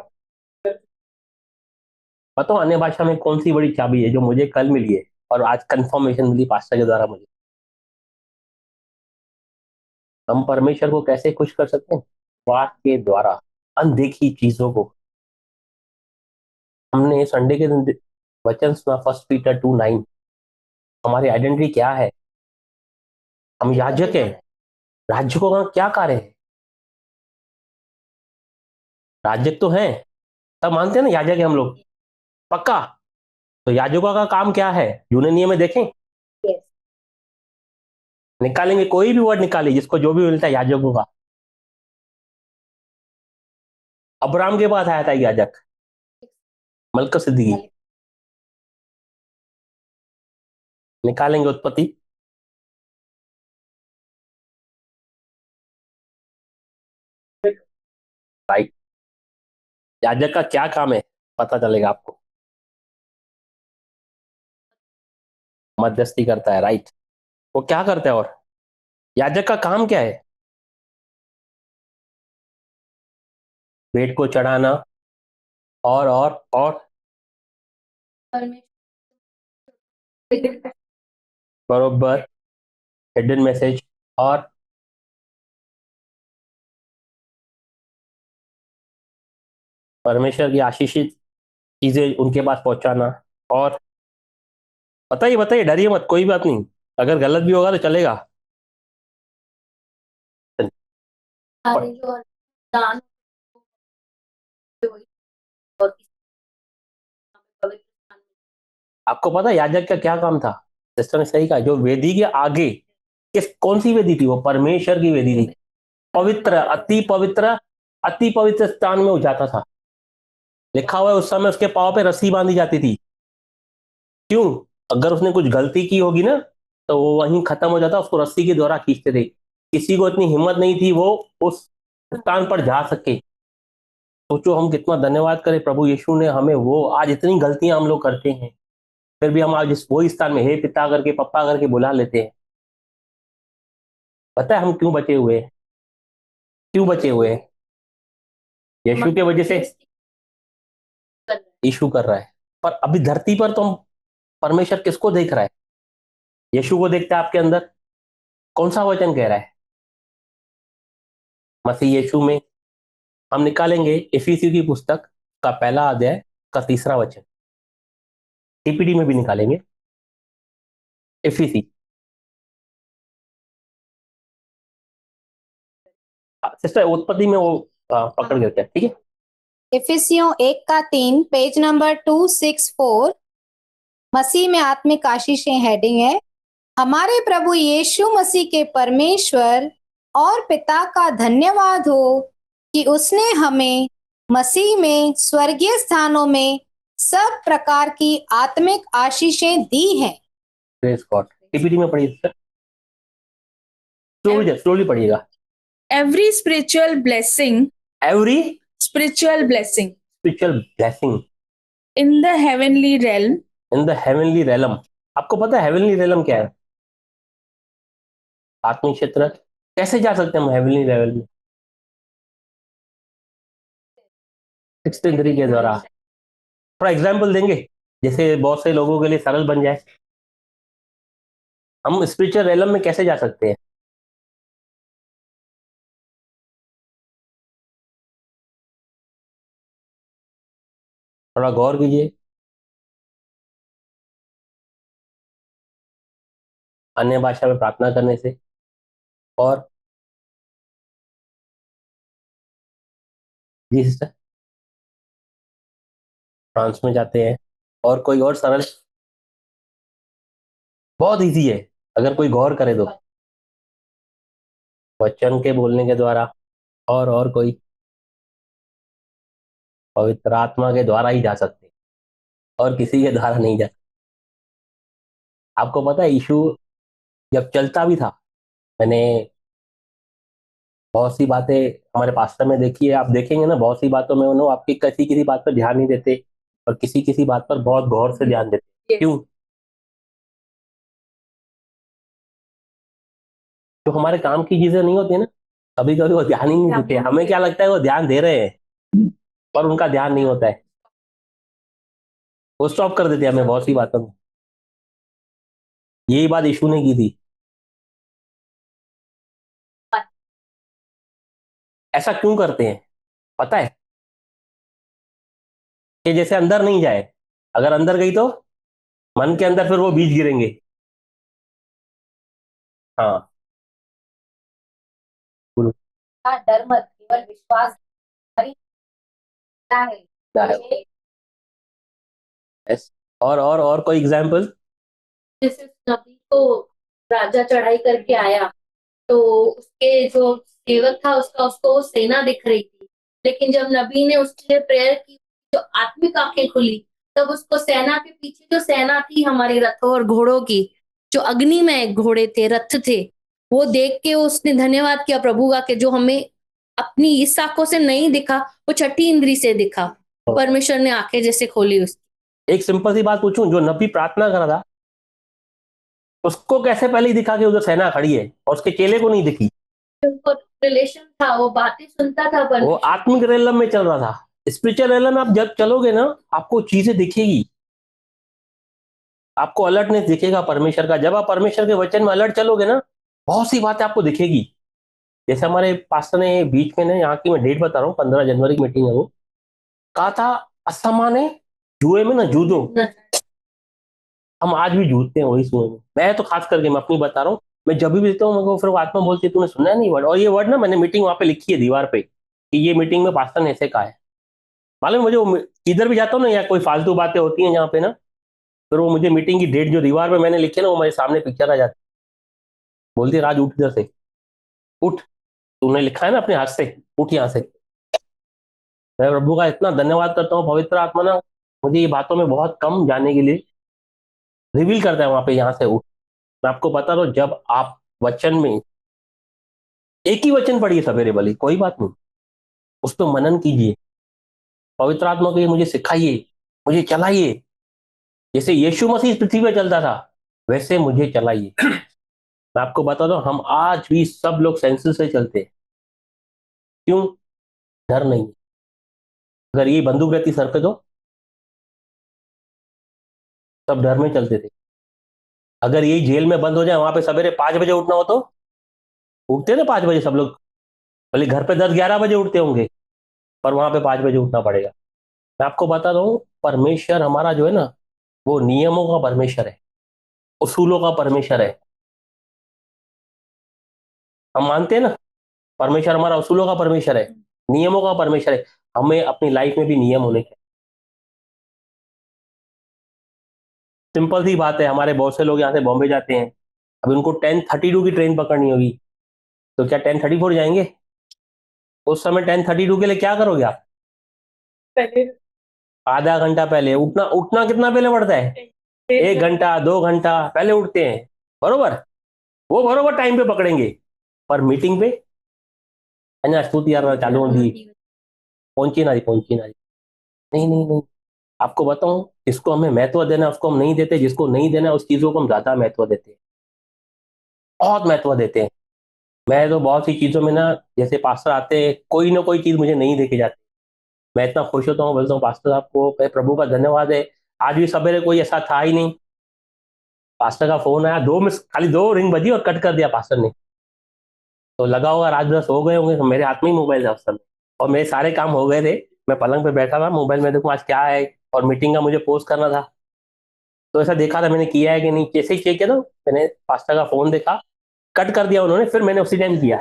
बताओ अन्य भाषा में कौन सी बड़ी चाबी है जो मुझे कल मिली है और आज कंफर्मेशन मिली पास्टर के द्वारा मुझे? हम परमेश्वर को कैसे खुश कर सकते हैं? बात के द्वारा, अनदेखी चीजों को। हमने संडे के दिन वचन सुना, 1 पीटर 2:9। हमारी आइडेंटिटी क्या है? हम याजक हैं। राज्य का क्या कार्य है? याजक तो हैं, सब मानते हैं ना याजक है हम लोग, पक्का। तो याजकों का काम क्या है? यूनानी नियम में देखें, निकालेंगे कोई भी वर्ड निकालिए जिसको जो भी मिलता है याजकों का। अब्राहम के पास आया था याजक, मलकसिदकी। निकालेंगे उत्पत्ति, राइट। याजक का क्या काम है पता चलेगा आपको। मध्यस्थी करता है, राइट। वो क्या करता है? और याजक का काम क्या है? भेंट को चढ़ाना और बरोबर हिडन मैसेज और परमेश्वर की आशीषित चीजें उनके पास पहुंचाना। और बताइए बताइए, डरिए मत, कोई बात नहीं, अगर गलत भी होगा तो चलेगा। जो दान और पवित्र स्थान में। आपको पता है याजक का क्या काम था? सिस्टर ने सही कहा, जो वेदी के आगे, कौन सी वेदी थी? वो परमेश्वर की वेदी थी। पवित्र, अति पवित्र स्थान में वो जाता था। लिखा हुआ है उस समय उसके पाँव पे रस्सी बांधी जाती थी। क्यों? अगर उसने कुछ गलती की होगी ना तो वो वहीं खत्म हो जाता, उसको रस्सी के द्वारा खींचते थे। किसी को इतनी हिम्मत नहीं थी वो उस स्थान पर जा सके। सोचो हम कितना धन्यवाद करें, प्रभु यीशु ने हमें वो, आज इतनी गलतियां हम लोग करते हैं फिर भी हम आज इस वही स्थान में हे पिता करके, पप्पा करके बुला लेते हैं। पता है हम क्यों बचे हुए हैं? क्यों बचे हुए हैं? यीशु के वजह से। यीशु कर रहा है। पर अभी धरती पर तो हम, परमेश्वर किसको देख रहा है? यीशु को देखता है आपके अंदर। कौन सा वचन कह रहा है? मसीह यीशु में। हम निकालेंगे इफिसियों की पुस्तक का 1 अध्याय का 3 वचन। टीपीडी में भी निकालेंगे। इफिसी, सिस्टर उत्पत्ति में वो पकड़ के रखते हैं, ठीक है। इफिसियों 1:3, पेज नंबर 264। मसीह में आत्मिक आशीषें हेडिंग है। हमारे प्रभु यीशु मसीह के परमेश्वर और पिता का धन्यवाद हो कि उसने हमें मसीह में स्वर्गीय स्थानों में सब प्रकार की आत्मिक आशीषें दी हैं। Praise God. टीपीडी में पढ़िए सिस्टर, स्लोली पढ़िएगा। Every spiritual blessing every spiritual blessing in the heavenly realm in the heavenly realm. आपको पता है हेवनली रेलम क्या है? आत्मिक क्षेत्र। कैसे जा सकते हैं हम हेवनली लेवल में? 63 के द्वारा। थोड़ा एग्जाम्पल देंगे जैसे बहुत से लोगों के लिए सरल बन जाए। हम स्पिरिचुअल रेलम में कैसे जा सकते हैं? थोड़ा गौर कीजिए। अन्य भाषा में प्रार्थना करने से, और जी सिस्टर, फ्रांस में जाते हैं। और कोई और सरल? बहुत इजी है अगर कोई गौर करे तो। वचन के बोलने के द्वारा, और कोई? पवित्र आत्मा के द्वारा ही जा सकते हैं, और किसी के द्वारा नहीं जा सकते। आपको पता है यीशु जब चलता भी था, मैंने बहुत सी बातें हमारे पास्टर में देखी है, आप देखेंगे ना, बहुत सी बातों में उन्होंने आपकी किसी किसी बात पर ध्यान नहीं देते और किसी किसी बात पर बहुत गौर से ध्यान देते। क्यों? जो हमारे काम की चीजें नहीं होती ना, कभी कभी वो ध्यान ही नहीं देते। हमें क्या लगता है वो ध्यान दे रहे हैं, पर उनका ध्यान नहीं होता है, वो स्टॉप कर देते हैं हमें बहुत सी बातों में। यही बात यीशु ने की थी। ऐसा क्यों करते हैं पता है? कि जैसे अंदर नहीं जाए, अगर अंदर गई तो मन के अंदर फिर वो बीज गिरेंगे। हाँ बोलो। डर मत, केवल विश्वास है। Yes. और कोई एग्जाम्पल? जैसे नबी को राजा चढ़ाई करके आया, तो उसके जो सेवक था उसका उसको सेना दिख रही थी, लेकिन जब नबी ने उसके लिए प्रेयर की, जो आत्मिक आंखें खुली, तब उसको सेना के पीछे जो सेना थी हमारे रथों और घोड़ों की, जो अग्नि में घोड़े थे, रथ थे, वो देख के उसने धन्यवाद किया प्रभु का, कि जो हमें अपनी इस आंखों से नहीं दिखा, वो छठी इंद्री से दिखा। परमेश्वर ने आंखें जैसे खोली उसकी। एक सिंपल सी बात पूछूं, जो नबी प्रार्थना कर रहा था उसको कैसे पहले ही दिखा कि उधर सेना खड़ी है और उसके चेले को नहीं दिखी? उनको रिलेशन था, वो बातें सुनता था, पर वो आत्मिक रेलम में चल रहा था। स्पिरिचुअल रेलम में आप जब चलोगे ना, आपको चीजें दिखेगी, आपको अलर्टनेस दिखेगा परमेश्वर का। जब आप परमेश्वर के वचन में अलर्ट चलोगे ना, बहुत सी बातें आपको दिखेगी। जैसे हमारे पास्टर ने बीच में ना, यहाँ की मैं डेट बता रहा हूँ, 15 जनवरी की मीटिंग है, वो कहा था असमाने जुए में ना जूझो। हम आज भी जूझते हैं वही जुए में। मैं तो खास करके मैं अपनी बता रहा हूँ, मैं जब भी देता हूँ मेरे को फिर वो आत्मा बोलती है तूने सुना है नहीं वर्ड, और ये वर्ड ना मैंने मीटिंग वहां पे लिखी है दीवार पे कि ये मीटिंग में पास्टर ने ऐसे कहा है। मालूम है मुझे, वो इधर भी जाता हूँ ना या कोई फालतू बातें होती हैं यहाँ पे ना, फिर वो मुझे मीटिंग की डेट जो दीवार पे मैंने लिखी है ना, वो मेरे सामने पिक्चर आ जाती है। बोलती है राज उठ इधर से, उठ, तूने लिखा है ना अपने हाथ से, उठ यहाँ से। मैं प्रभु का इतना धन्यवाद करता हूँ, पवित्र आत्मा ना मुझे ये बातों में बहुत कम जाने के लिए रिवील करता है वहां पे, यहाँ से उठ। मैं आपको बता रहा हूँ, जब आप वचन में एक ही वचन पढ़िए सवेरे भली कोई बात नहीं, उस पर मनन कीजिए, पवित्र आत्मा को ये मुझे सिखाइए, मुझे चलाइए, जैसे यीशु मसीह इस पृथ्वी पे चलता था वैसे मुझे चलाइए। मैं आपको बता दूं, हम आज भी सब लोग सेंसेस से चलते हैं। क्यों? डर नहीं। अगर ये बंदूक रहती सर पे तो सब डर में चलते थे। अगर ये जेल में बंद हो जाए, वहां पे सवेरे 5 बजे उठना हो तो उठते ना 5 बजे सब लोग, भले घर पे 10-11 बजे उठते होंगे, पर वहां पे 5 बजे उठना पड़ेगा। मैं आपको बता रहा हूँ, परमेश्वर हमारा जो है ना, वो नियमों का परमेश्वर है, उसूलों का परमेश्वर है। हम मानते हैं ना, परमेश्वर हमारा उसूलों का परमेश्वर है, नियमों का परमेश्वर है। हमें अपनी लाइफ में भी नियम होने चाहिए। सिंपल सी बात है, हमारे बहुत से लोग यहाँ से बॉम्बे जाते हैं, अभी उनको 10:32 की ट्रेन पकड़नी होगी, तो क्या 10:34 जाएंगे? उस समय 10:32 के लिए क्या करोगे आप? आधा घंटा पहले उठना। उठना कितना पहले पड़ता है? 1 घंटा 2 घंटा पहले उठते हैं, बरोबर। वो बरोबर टाइम पे पकड़ेंगे। पर मीटिंग पे अञा स्तुति यार चालू होती, पहुंची ना दी। नहीं नहीं नहीं, आपको बताऊं, जिसको हमें महत्व देना है उसको हम नहीं देते, जिसको नहीं देना है उस चीजों को हम ज्यादा महत्व देते हैं, बहुत महत्व देते हैं। मैं तो बहुत सी चीजों में ना, जैसे पास्टर आते हैं, कोई ना कोई चीज मुझे नहीं देखे जाती, मैं इतना खुश होता हूँ, बोलता हूँ पास्टर साहब को प्रभु का धन्यवाद है, आज भी सवेरे कोई ऐसा था ही नहीं, पास्टर का फोन आया, खाली 2 रिंग बजी और कट कर दिया पास्टर ने, तो लगा होगा रात भर सो गए होंगे, तो मेरे हाथ में ही मोबाइल था उस समय, और मेरे सारे काम हो गए थे, मैं पलंग पे बैठा था, मोबाइल में देखूं आज क्या है, और मीटिंग का मुझे पोस्ट करना था, तो ऐसा देखा था मैंने किया है कि नहीं, कैसे ही चेक किया, तो मैंने पास्टर का फोन देखा, कट कर दिया उन्होंने, फिर मैंने उसी टाइम किया।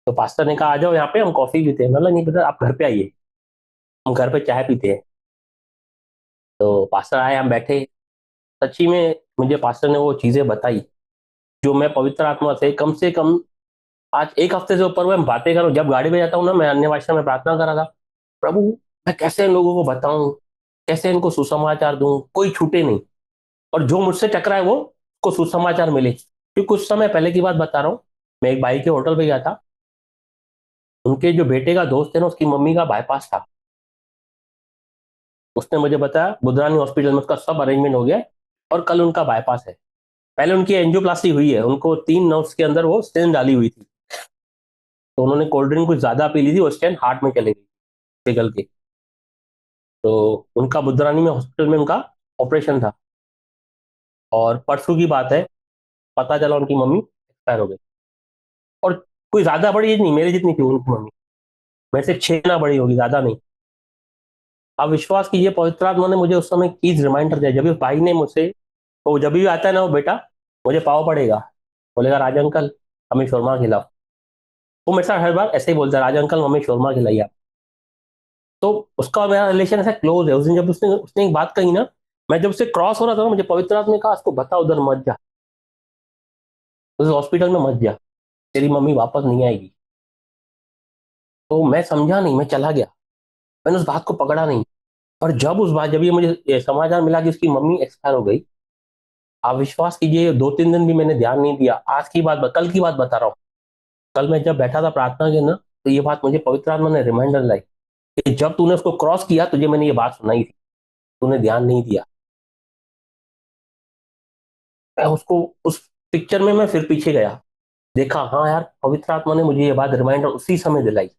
तो पास्टर ने कहा आ जाओ यहाँ पे हम कॉफी पीते हैं, मतलब नहीं पता, आप घर पे आइए, हम घर पे चाय पीते हैं। तो पास्टर आए, हम बैठे, सच्ची में मुझे पास्टर ने वो चीजें बताई जो मैं पवित्र आत्मा से कम आज 1 हफ्ते से ऊपर हुए हम बातें करूँ। जब गाड़ी में जाता हूँ ना, मैं अन्य भाषा में प्रार्थना कर रहा था, प्रभु मैं कैसे इन लोगों को बताऊं, कैसे इनको सुसमाचार दूं, कोई छूटे नहीं, और जो मुझसे टकराए वो को सुसमाचार मिले। क्योंकि कुछ समय पहले की बात बता रहा हूँ, मैं एक भाई के होटल पे गया था, उनके जो बेटे का दोस्त है ना, उसकी मम्मी का बाईपास था, उसने मुझे बताया बुधरानी हॉस्पिटल में उसका सब अरेंजमेंट हो गया है, और कल उनका बाईपास है। पहले उनकी एंजियोप्लास्टी हुई है, उनको 3 नर्व्स के अंदर वो स्टेंट डाली हुई थी, तो उन्होंने कोल्ड ड्रिंक कुछ ज्यादा पी ली थी, वो स्टेंट हार्ट में चले गई। पिघल के। तो उनका बुद्धरानी में हॉस्पिटल में उनका ऑपरेशन था, और परसों की बात है, पता चला उनकी मम्मी एक्सपायर हो गई। और कोई ज्यादा बड़ी एज नहीं, मेरे जितनी थी उनकी मम्मी, मेरे से 6 गुना बड़ी होगी, ज्यादा नहीं। आप विश्वास कीजिए, पवित्र आत्मा ने मुझे उस समय चीज रिमाइंडर दिया। जब इस भाई ने मुझसे, तो जब भी आता है ना वो बेटा, मुझे पाव पड़ेगा, बोलेगा राज अंकल हमें शोरमा खिलाओ। वो मेरे साथ हर बार ऐसे ही बोलता है, राज अंकल हमें शोरमा खिलाइए आप। तो उसका और मेरा रिलेशन ऐसा क्लोज है। उस दिन जब उसने उसने एक बात कही ना, मैं जब उससे क्रॉस हो रहा था ना, मुझे पवित्र आत्मा ने कहा उसको बता उधर मत जा, उस हॉस्पिटल में मत जा, तेरी मम्मी वापस नहीं आएगी। तो मैं समझा नहीं, मैं चला गया, मैंने उस बात को पकड़ा नहीं। पर जब उस बात, जब ये मुझे ये समाचार मिला कि उसकी मम्मी एक्सपायर हो गई, आप विश्वास कीजिए 2-3 दिन भी मैंने ध्यान नहीं दिया। आज की बात, कल की बात बता रहा हूँ, कल मैं जब बैठा था प्रार्थना के ना, तो ये बात मुझे पवित्र आत्मा ने रिमाइंडर लाई कि जब तूने उसको क्रॉस किया, तुझे मैंने ये बात सुनाई थी, तूने ध्यान नहीं दिया। मैं उसको उस पिक्चर में मैं फिर पीछे गया, देखा हाँ यार, पवित्र आत्मा ने मुझे ये बात रिमाइंडर उसी समय दिलाई,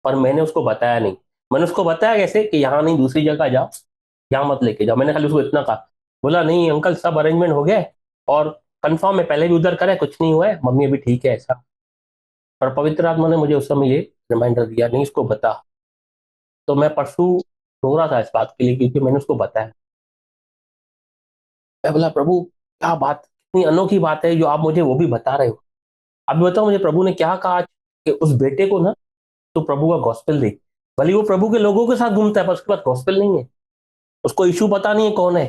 पर मैंने उसको बताया नहीं। मैंने उसको बताया कैसे कि यहाँ नहीं, दूसरी जगह जाओ, यहाँ मत लेके जाओ। मैंने खाली उसको इतना कहा, बोला नहीं अंकल सब अरेंजमेंट हो गया और कंफर्म है, पहले भी उधर करे, कुछ नहीं हुआ है, मम्मी अभी ठीक है ऐसा। पर पवित्र आत्मा ने मुझे उस समय ये रिमाइंडर दिया, नहीं इसको बता। तो मैं परसों रो रहा था इस बात के लिए, क्योंकि मैंने उसको बताया। मैं बोला प्रभु क्या बात, इतनी अनोखी बात है जो आप मुझे वो भी बता रहे हो। अब बताओ मुझे प्रभु ने क्या कहा कि उस बेटे को ना तो प्रभु का गॉस्पेल दे। भले वो प्रभु के लोगों के साथ घूमता है, पर उसके पास गॉस्पेल नहीं है, उसको इशू पता नहीं है कौन है।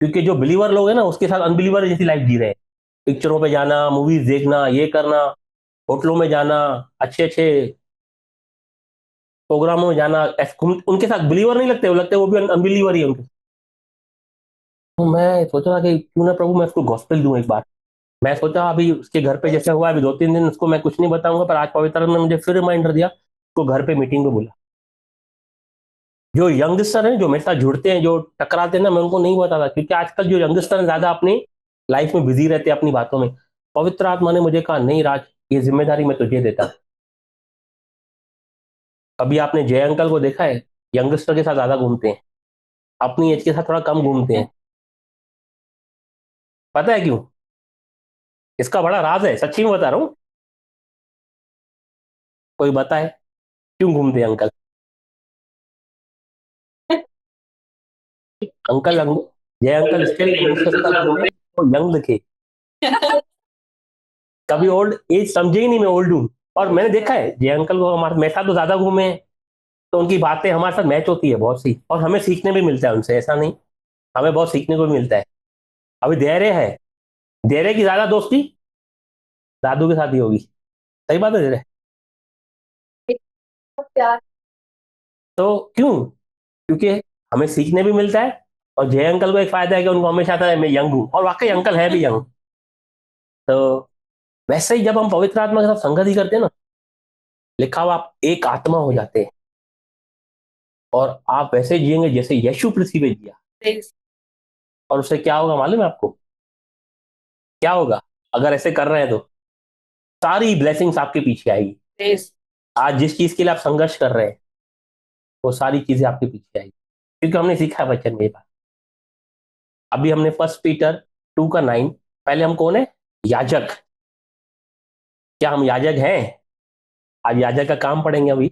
क्योंकि जो बिलीवर लोग हैं ना, उसके साथ अनबिलीवर जैसी लाइफ जी रहे हैं, पिक्चरों पे जाना, मूवीज देखना, ये करना, होटलों में जाना, अच्छे अच्छे प्रोग्रामों में जाना, उनके साथ बिलीवर नहीं लगते, वो लगते हैं वो भी अनबिलीवर ही है उनके। तो मैं सोच रहा कि क्यों ना प्रभु मैं उसको गॉस्पेल दूं एक बार। मैं सोचा अभी उसके घर पे जैसे हुआ, अभी 2-3 दिन उसको मैं कुछ नहीं बताऊंगा, पर आज पवित्र ने मुझे फिर रिमाइंडर दिया, उसको घर पे मीटिंग में बुला। जो यंगस्टर हैं जो मेरे साथ जुड़ते हैं, जो टकराते हैं ना, मैं उनको नहीं बताता, क्योंकि आजकल जो यंगस्टर हैं ज्यादा अपनी लाइफ में बिजी रहते हैं, अपनी बातों में। पवित्र आत्मा ने मुझे कहा नहीं राज, ये जिम्मेदारी मैं तुझे देता हूं। अभी आपने जय अंकल को देखा है, यंगस्टर के साथ ज्यादा घूमते हैं, अपनी एज के साथ थोड़ा कम घूमते हैं। पता है क्यों? इसका बड़ा राज है, सच्ची में बता रहा हूँ। कोई बताए क्यों घूमते हैं अंकल? अंकल जय अंकल इसके लिए यंगस्टर के साथ घूमते हैं, तो यंग दिखे, कभी ओल्ड एज समझे ही नहीं मैं ओल्ड हूँ। और मैंने देखा है जय अंकल को, हमारे मेरे साथ तो ज्यादा घूमे हैं, तो उनकी बातें हमारे साथ मैच होती है बहुत सी, और हमें सीखने भी मिलता है उनसे, ऐसा नहीं, हमें बहुत सीखने को भी मिलता है। अभी धैर्य है, धैर्य की ज्यादा दोस्ती दादू के साथ ही होगी, सही बात है धैर्य। प्यार। तो क्यों? क्योंकि हमें सीखने भी मिलता है, और जय अंकल को एक फायदा है कि उनको हमेशा आता है मैं यंग हूँ, और वाकई अंकल है भी यंग। तो वैसे ही जब हम पवित्र आत्मा के साथ संगत ही करते हैं ना, लिखा हुआ आप एक आत्मा हो जाते हैं, और आप वैसे जिएंगे जैसे यीशु पृथ्वी पे जिया। और उससे क्या होगा मालूम है आपको? क्या होगा अगर ऐसे कर रहे हैं तो? सारी ब्लेसिंग्स आपके पीछे आएगी। आज जिस चीज के लिए आप संघर्ष कर रहे हैं, वो सारी चीजें आपके पीछे आएगी, क्योंकि हमने सीखा है वचन में ये बात। अभी हमने 1 पीटर 2:9, पहले हम कौन है? याजक। क्या हम याजक हैं? आज याजक का काम पढ़ेंगे अभी।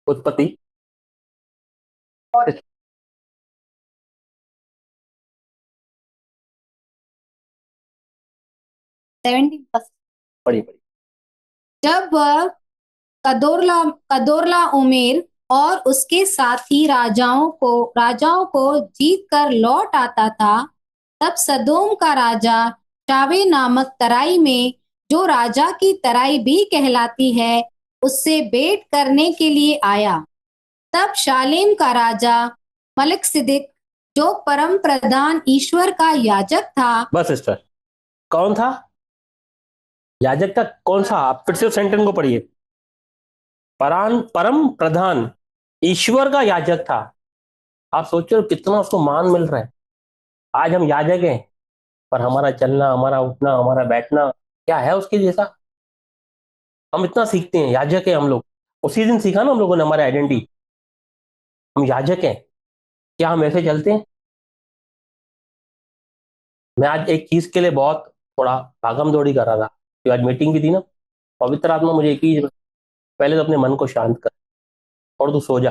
उत्पत्ति 17। पढ़ी पढ़ी। जब वह कदोर्ला उमेर और उसके साथी राजाओं को जीत कर लौट आता था, तब सदोम का राजा शावे नामक तराई में, जो राजा की तराई भी कहलाती है, उससे भेंट करने के लिए आया। तब शालेम का राजा मलिकसिदिक, जो परम प्रधान ईश्वर का याजक था। बस सिस्टर, कौन था याजक का? कौन सा? आप फिर से सेंटेंस को पढ़िए। परम प्रधान ईश्वर का याजक था। आप सोचो कितना उसको मान मिल रहा है। आज हम याजक हैं, पर हमारा चलना, हमारा उठना, हमारा बैठना, क्या है उसके जैसा? हम इतना सीखते हैं, याजक है हम लोग। उसी दिन सीखा ना हम लोगों ने हमारे आइडेंटिटी, हम याजक हैं। क्या हम ऐसे चलते हैं? मैं आज एक चीज के लिए बहुत थोड़ा भागम दौड़ी कर रहा था, कि आज मीटिंग भी थी ना, पवित्र आत्मा मुझे एक ही, पहले तो अपने मन को शांत कर और तू सो जा।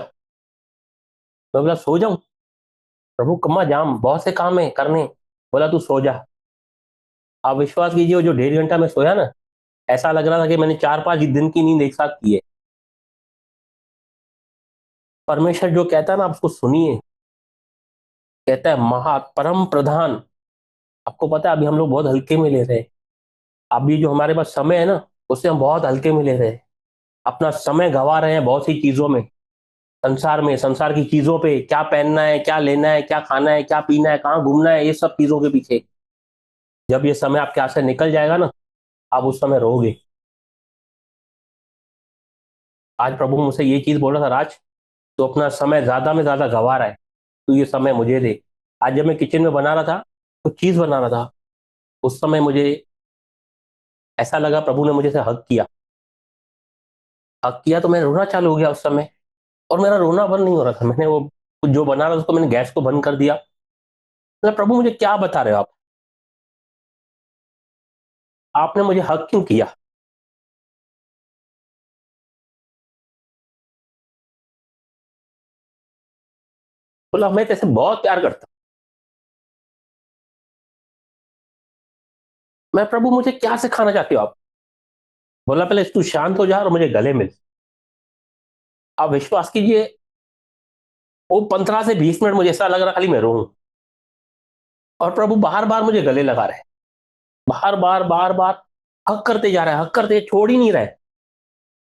मैं बोला सो जाऊं? प्रभु कम्मा जाम, बहुत से काम है करने। बोला तू सो जा। आप विश्वास कीजिए, वो जो 1.5 घंटा मैं सोया ना, ऐसा लग रहा था कि मैंने 4-5 दिन की नींद एक साथ की है। परमेश्वर जो कहता है ना, आप उसको सुनिए। कहता है महा परम प्रधान। आपको पता है अभी हम लोग बहुत हल्के में ले रहे हैं। अभी जो हमारे पास समय है ना, उससे हम बहुत हल्के में ले रहे हैं। अपना समय गंवा रहे हैं बहुत सी चीजों में, संसार में, संसार की चीजों पे, क्या पहनना है, क्या लेना है, क्या खाना है, क्या पीना है, कहाँ घूमना है, ये सब चीजों के पीछे। जब ये समय आपके हाथ से निकल जाएगा ना, आप उस समय रोगे। आज प्रभु मुझसे ये चीज बोल रहा था, राज तो अपना समय ज्यादा में ज्यादा गंवा रहा है, तो ये समय मुझे दे। आज जब मैं किचन में बना रहा था, कुछ चीज बना रहा था, उस समय मुझे ऐसा लगा प्रभु ने मुझे से हक किया। हक किया तो मैं रोना चालू हो गया उस समय। और मेरा रोना बंद नहीं हो रहा था, मैंने वो जो बना रहा था उसको मैंने गैस को बंद कर दिया। मतलब प्रभु मुझे क्या बता रहे हो आप? आपने मुझे हक क्यों किया? बोला मैं तेरे से बहुत प्यार करता हूं। मैं प्रभु मुझे क्या सिखाना चाहते हो आप? बोला पहले तू शांत हो जा और मुझे गले मिल। आप विश्वास कीजिए, वो 15 से 20 मिनट मुझे ऐसा लग रहा खाली मैं रोऊं। और प्रभु बार बार मुझे गले लगा रहे हैं, बार बार बार बार हक करते जा रहा है, हक करते छोड़ ही नहीं रहे।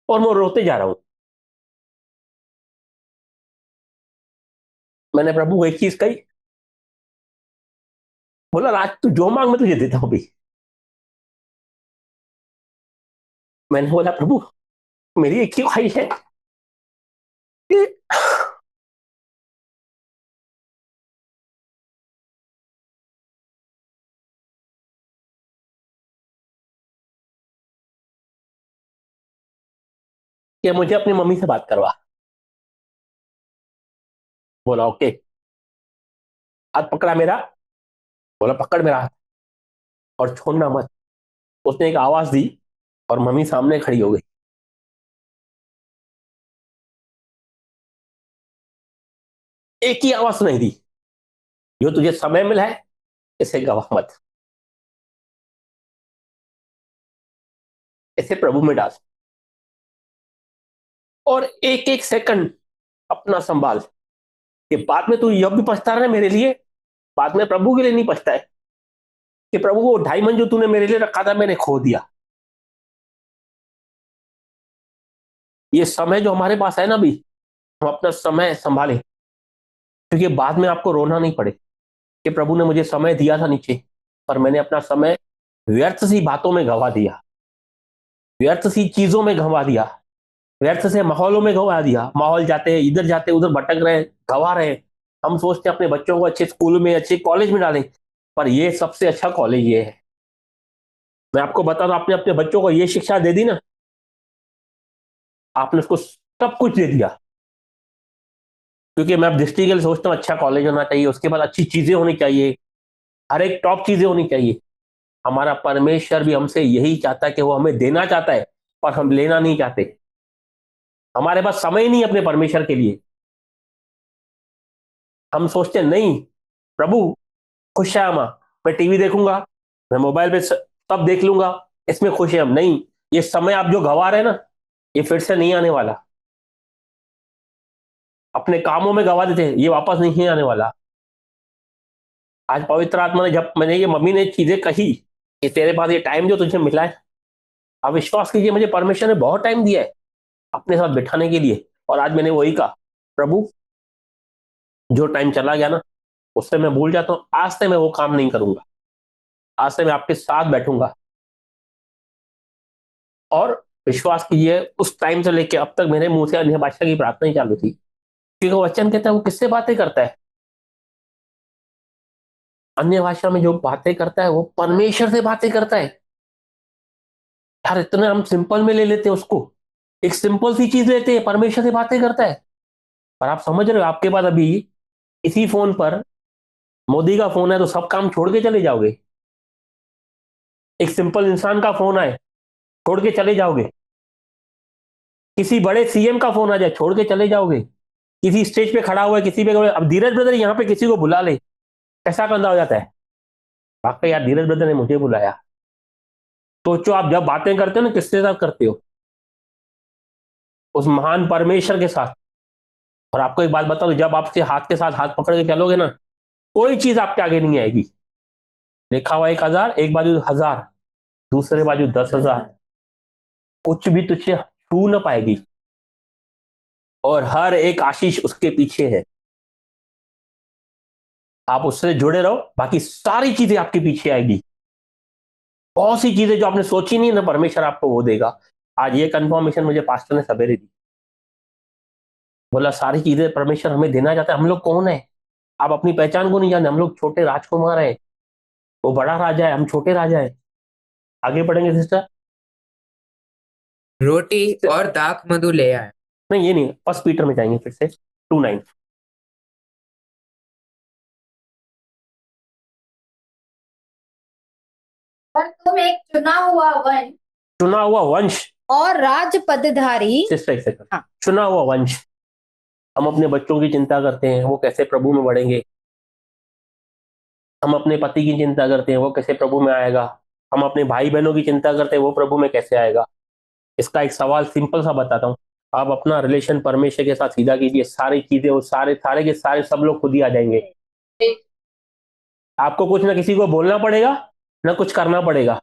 और मैं रोते जा रहा हूं। मैंने प्रभु को एक चीज कही, बोला राज तू जो मांग मैं तुझे देता हूं भी। मैंने बोला प्रभु मेरी एक ही ख्वाहिश है कि कि मुझे अपनी मम्मी से बात करवा। बोला ओके। हाथ पकड़ा मेरा, बोला पकड़ मेरा हाथ और छोड़ना मत। उसने एक आवाज दी और मम्मी सामने खड़ी हो गई। एक ही आवाज सुनाई दी, जो तुझे समय मिला है इसे गवा मत, इसे प्रभु में डाल। और एक एक सेकंड अपना संभाल, कि बाद में तू यह भी पछता रहा है मेरे लिए, बाद में प्रभु के लिए नहीं पछता है कि प्रभु वो 2.5 मन जो तूने मेरे लिए रखा था मैंने खो दिया। ये समय जो हमारे पास है ना अभी, हम अपना समय संभालें, क्योंकि बाद में आपको रोना नहीं पड़े कि प्रभु ने मुझे समय दिया था नीचे, पर मैंने अपना समय व्यर्थ सी बातों में गंवा दिया, व्यर्थ सी चीजों में गंवा दिया, व्यर्थ से माहौलों में गंवा दिया। माहौल जाते हैं, इधर जाते उधर भटक रहे, गंवा रहे। हम सोचते हैं अपने बच्चों को अच्छे स्कूल में, अच्छे कॉलेज में डालें, पर ये सबसे अच्छा कॉलेज ये है। मैं आपको बता दूं, आपने अपने बच्चों को ये शिक्षा दे दी ना, आपने उसको सब कुछ दे दिया। क्योंकि मैं अब दृष्टि के लिए सोचता हूँ अच्छा कॉलेज होना चाहिए, उसके बाद अच्छी चीजें होनी चाहिए, हर एक टॉप चीजें होनी चाहिए। हमारा परमेश्वर भी हमसे यही चाहता है कि वो हमें देना चाहता है, पर हम लेना नहीं चाहते। हमारे पास समय ही नहीं अपने परमेश्वर के लिए। हम सोचते हैं, नहीं प्रभु खुश है माँ, मैं टीवी देखूंगा, मैं मोबाइल पे सब देख लूंगा, इसमें खुश है हम। नहीं, ये समय आप जो गंवा रहे हैं ना, ये फिर से नहीं आने वाला। अपने कामों में गंवा देते हैं, ये वापस नहीं आने वाला। आज पवित्र आत्मा ने, जब मैंने ये मम्मी ने चीजें कही कि तेरे पास ये टाइम जो तुझे मिला है, आप विश्वास कीजिए मुझे परमेश्वर ने बहुत टाइम दिया है अपने साथ बिठाने के लिए। और आज मैंने वही कहा, प्रभु जो टाइम चला गया ना, उससे मैं भूल जाता हूँ, आज से मैं वो काम नहीं करूंगा। आज से मैं आपके साथ बैठूंगा। और विश्वास कीजिए उस टाइम से लेके अब तक मेरे मुंह से अन्य भाषा की प्रार्थना ही चालू थी, क्योंकि वो वचन कहता है वो किससे बातें करता है? अन्य भाषा में जो बातें करता है वो परमेश्वर से बातें करता है। यार इतने हम सिंपल में ले लेते हैं उसको, एक सिंपल सी चीज लेते हैं, परमेश्वर से बातें करता है। पर आप समझ रहे हो, आपके पास अभी इसी फोन पर मोदी का फोन है तो सब काम छोड़ के चले जाओगे? एक सिंपल इंसान का फोन आए, छोड़ के चले जाओगे? किसी बड़े सीएम का फोन आ जाए, छोड़ के चले जाओगे? किसी स्टेज पे खड़ा हुआ है, किसी पे, अब धीरज ब्रदर यहाँ पे किसी को बुला ले, कैसा कंधा हो जाता है? वाकई यार धीरज ब्रदर ने मुझे बुलाया। सोचो आप जब बातें करते हो ना, किसके साथ करते हो? उस महान परमेश्वर के साथ। और आपको एक बात बता दो, जब आपके हाथ के साथ हाथ पकड़ के चलोगे ना, कोई चीज आपके आगे नहीं आएगी। देखा हुआ 1000, एक बाजू 1000, दूसरे बाजू 10,000, कुछ भी तुझे छू ना पाएगी। और हर एक आशीष उसके पीछे है। आप उससे जुड़े रहो, बाकी सारी चीजें आपके पीछे आएगी। बहुत सी चीजें जो आपने सोची नहीं ना, परमेश्वर आपको वो देगा। आज ये कंफर्मेशन मुझे पास्टर ने सवेरे दी। बोला सारी चीजें परमेश्वर हमें देना चाहता है। हम लोग कौन है? आप अपनी पहचान को नहीं जानते। हम लोग छोटे राजकुमार हैं, वो बड़ा राजा है, हम छोटे राजा है। आगे बढ़ेंगे सिस्टर। रोटी और दाख मधु ले आए। नहीं ये नहीं, फर्स्ट पीटर में जाएंगे फिर से 2:9। पर तुम एक चुना हुआ वंश चुना हुआ वंश और राज पदधारी। सिस्टर, एक सेकंड। हाँ। चुना हुआ वंश। हम अपने बच्चों की चिंता करते हैं, वो कैसे प्रभु में बढ़ेंगे। हम अपने पति की चिंता करते हैं, वो कैसे प्रभु में आएगा। हम अपने भाई बहनों की चिंता करते हैं, वो प्रभु में कैसे आएगा। इसका एक सवाल सिंपल सा बताता हूँ। आप अपना रिलेशन परमेश्वर के साथ सीधा कीजिए, सारी चीजें, वो सारे सारे के सारे सब लोग खुद ही आ जाएंगे। आपको कुछ ना किसी को बोलना पड़ेगा, ना कुछ करना पड़ेगा।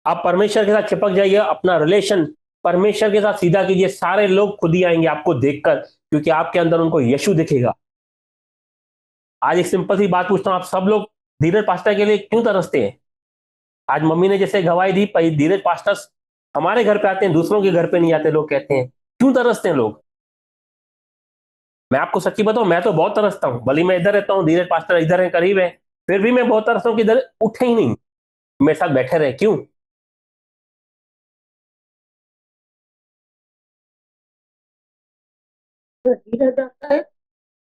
आप परमेश्वर के साथ चिपक जाइए, अपना रिलेशन परमेश्वर के साथ सीधा कीजिए, सारे लोग खुद ही आएंगे आपको देखकर, क्योंकि आपके अंदर उनको यीशु दिखेगा। आज एक सिंपल सी बात पूछता हूँ, आप सब लोग धीरज पास्टर के लिए क्यों तरसते हैं? आज मम्मी ने जैसे गवाही दी, धीरज पास्टर हमारे घर पे आते हैं, दूसरों के घर पे नहीं आते। लोग कहते हैं क्यों तरसते हैं लोग? मैं आपको सच्ची बताऊं, मैं तो बहुत तरसता हूं। भले मैं इधर रहता हूँ, धीरज पास्टर इधर है, करीब है, फिर भी मैं बहुत तरसता हूँ कि इधर उठे ही नहीं, मेरे साथ बैठे रहे। क्यों? धीरज आता है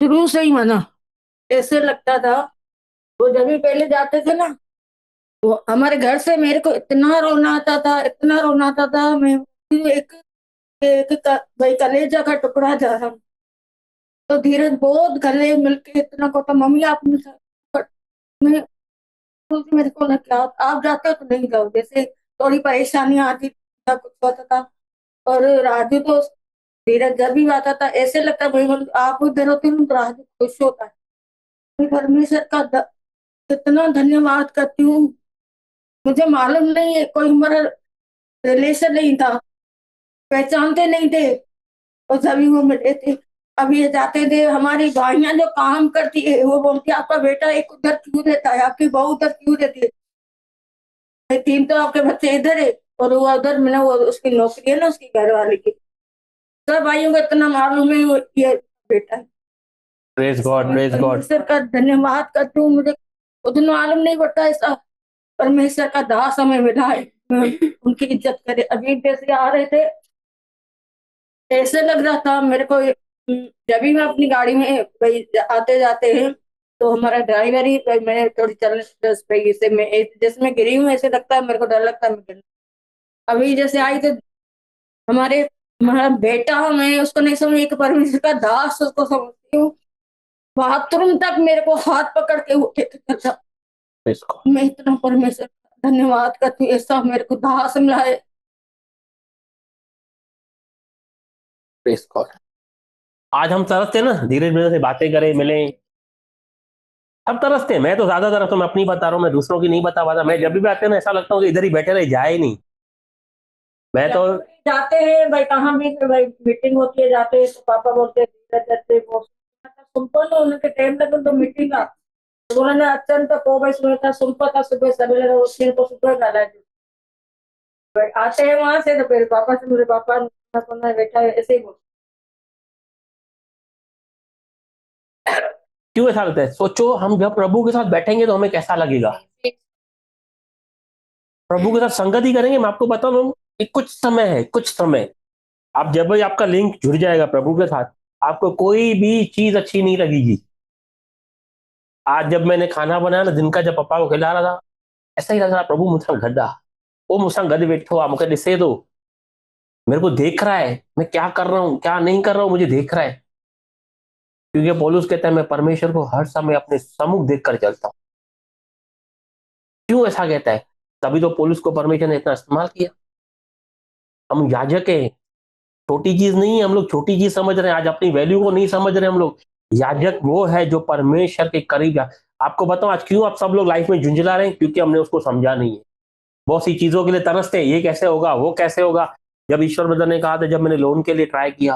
शुरू से ही मना। ऐसे लगता था, वो जब भी पहले जाते थे ना, वो हमारे घर से मेरे को इतना रोना आता था, इतना रोना आता था। मैं एक, भाई कलेजा का टुकड़ा जा रहा हूँ। तो धीरज बहुत गले मिलके इतना को, तो मम्मी आप मैं मेरे को ना, क्या आप जाते हो तो नहीं जाओ, जैसे थोड़ी परेशानी आती था, कुछ होता था। और राजू तो, धीरज जब भी आता था ऐसे लगता भाई, आप उधर होते हो तो राजू खुश होता है। मैं परमेश्वर का कितना धन्यवाद करती हूँ। मुझे मालूम नहीं है, कोई हमारा रिलेशन नहीं था, पहचानते नहीं थे, और सभी वो मिले थे। अब ये जाते थे, हमारी भाइयां जो काम करती है वो बोलती है आपका बेटा एक उधर क्यों रहता है, आपकी बहू उधर क्यों रहती है, 3 तो आपके बच्चे इधर है और वो उधर, मैंने वो उसकी नौकरी है ना, उसकी घरवाली की। सब भाइयों को इतना मालूम है ये बेटा है। Praise God, praise God. परमेश्वर का धन्यवाद करती हूँ। मुझे खुद मालूम नहीं पड़ता, ऐसा परमेश्वर का दास हमें मिला है। उनकी इज्जत करे। अभी जैसे आ रहे थे, ऐसे लग रहा था मेरे को, जब भी मैं अपनी गाड़ी में भाई आते जाते हैं तो हमारा ड्राइवर ही, मैं थोड़ी चलने से मैं जैसे मैं गिरी हूँ, ऐसे लगता है मेरे को, डर लगता है मैं गिरूं। अभी जैसे आई तो हमारे, हमारा बेटा, मैं उसको नहीं समझ, एक परमेश्वर का दास उसको समझती हूँ। बाथरूम तक मेरे को हाथ पकड़ के उठे थे। मैं इतना परमेश्वर का धन्यवाद करती हूँ, ऐसा मेरे को दास मिला है। Praise God. आज हम तरसते हैं ना, धीरे धीरे से बातें करें, मिले, अब तरसते हैं। मैं तो ज्यादा तरसता हूं, मैं अपनी बता रहा हूँ, मैं दूसरों की नहीं बता पाता। मैं जब भी आते हैं ना, ऐसा लगता हूँ कि इधर ही बैठे रहे, जाए नहीं। मैं तो जाते हैं भाई, कहाँ भी भाई मीटिंग होती है, जाते हैं तो पापा बोलते हैं सुनते उनके टाइम लगे तो मीटिंग का तो बोला ना, अत्यंत को भाई सुना था, सुनता था सुबह सवेरे, उसने तो सुबह डाला है। भाई आते हैं वहां से तो फिर पापा से, मेरे पापा ने बैठा है, ऐसे ही बोलते। क्यों ऐसा लगता है? सोचो, हम जब प्रभु के साथ बैठेंगे तो हमें कैसा लगेगा। प्रभु के साथ संगत ही करेंगे। मैं आपको बता दूं, ये कुछ समय है, कुछ समय। आप जब भी आपका लिंक जुड़ जाएगा प्रभु के साथ, आपको कोई भी चीज अच्छी नहीं लगेगी। आज जब मैंने खाना बनाया ना दिन का, जब पापा को खिला रहा था, ऐसा ही लग रहा प्रभु मुझे गड्ढा, वो मुझसे गद बैठो आ मुझे दिसे दो, मेरे को देख रहा है मैं क्या कर रहा हूँ क्या नहीं कर रहा हूँ, मुझे देख रहा है। क्योंकि पौलुस कहता है मैं परमेश्वर को हर समय अपने सम्मुख देख कर चलता हूँ। क्यों ऐसा कहता है? तभी तो पौलुस को परमेश्वर ने इतना इस्तेमाल किया। हम याजक है, छोटी चीज नहीं है, हम लोग छोटी चीज समझ रहे हैं, आज अपनी वैल्यू को नहीं समझ रहे हम लोग। याजक वो है जो परमेश्वर के करीब है। आपको बताओ आज क्यों आप सब लोग लाइफ में झुंझला रहे हैं? क्योंकि हमने उसको समझा नहीं है। बहुत सी चीजों के लिए तरसते हैं, ये कैसे होगा वो कैसे होगा। जब ईश्वर ब्रदर ने कहा था, जब मैंने लोन के लिए ट्राई किया,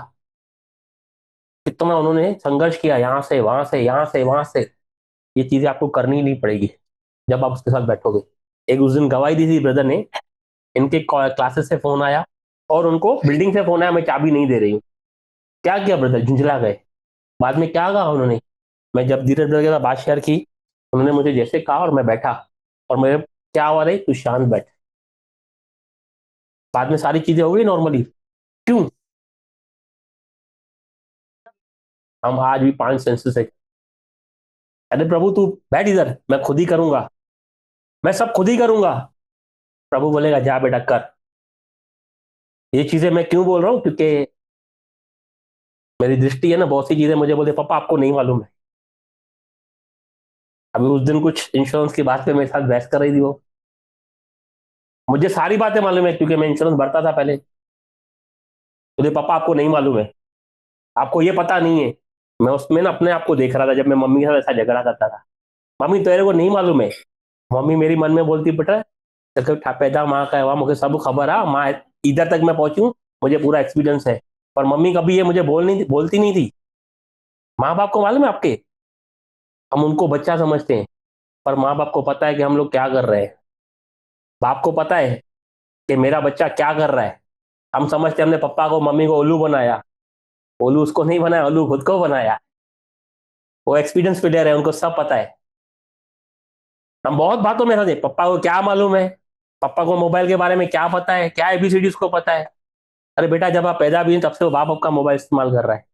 कितना उन्होंने संघर्ष किया, यहाँ से वहां से यहाँ से वहां से। ये चीजें आपको करनी नहीं पड़ेगी जब आप उसके साथ बैठोगे। एक उस दिन गवाही दी थी ब्रदर ने, इनके क्लासेस से फोन आया और उनको बिल्डिंग से फोन आया, मैं चाबी नहीं दे रही हूँ। क्या किया ब्रदर? झुंझला गए। बाद में क्या कहा उन्होंने? मैं जब धीरे धीरे के साथ बात शेयर की, उन्होंने मुझे जैसे कहा और मैं बैठा, और मेरे क्या हुआ रही, तू शांत बैठ। बाद में सारी चीजें हो गई नॉर्मली। क्यों? हम आज भी 5 सेंसेस है। अरे प्रभु तू बैठ इधर, मैं खुद ही करूंगा, मैं सब खुद ही करूंगा। प्रभु बोलेगा जा बेटा कर। ये चीजें मैं क्यों बोल रहा हूँ? क्योंकि मेरी दृष्टि है ना, बहुत सी चीजें मुझे बोलते पापा आपको नहीं मालूम है। अभी उस दिन कुछ इंश्योरेंस की बात पे मेरे साथ बहस कर रही थी वो। मुझे सारी बातें मालूम है क्योंकि मैं इंश्योरेंस भरता था पहले। बोले पापा आपको नहीं मालूम है, आपको ये पता नहीं है। मैं उसमें ना अपने आप को देख रहा था जब मैं मम्मी के साथ ऐसा झगड़ा करता था। मम्मी तेरे को नहीं मालूम है। मम्मी मेरी मन में बोलती बेटा तेरे को पैदा माँ का है, मुझे सब खबर है, माँ इधर तक मैं पहुंचूं, मुझे पूरा एक्सपीरियंस है। पर मम्मी कभी ये मुझे बोलती नहीं थी। माँ बाप को मालूम है आपके, हम उनको बच्चा समझते हैं, पर माँ बाप को पता है कि हम लोग क्या कर रहे हैं। बाप को पता है कि मेरा बच्चा क्या कर रहा है। हम समझते हमने पापा को मम्मी को उल्लू बनाया। उल्लू उसको नहीं बनाया, उल्लू खुद को बनाया। वो एक्सपीरियंस प्लेयर है, उनको सब पता है। हम बहुत बातों में समझे पापा को क्या मालूम है, पापा को मोबाइल के बारे में क्या पता है, क्या एबीसीडी उसको पता है। अरे बेटा जब आप पैदा भी हैं तब से वो बाप आपका मोबाइल इस्तेमाल कर रहा है।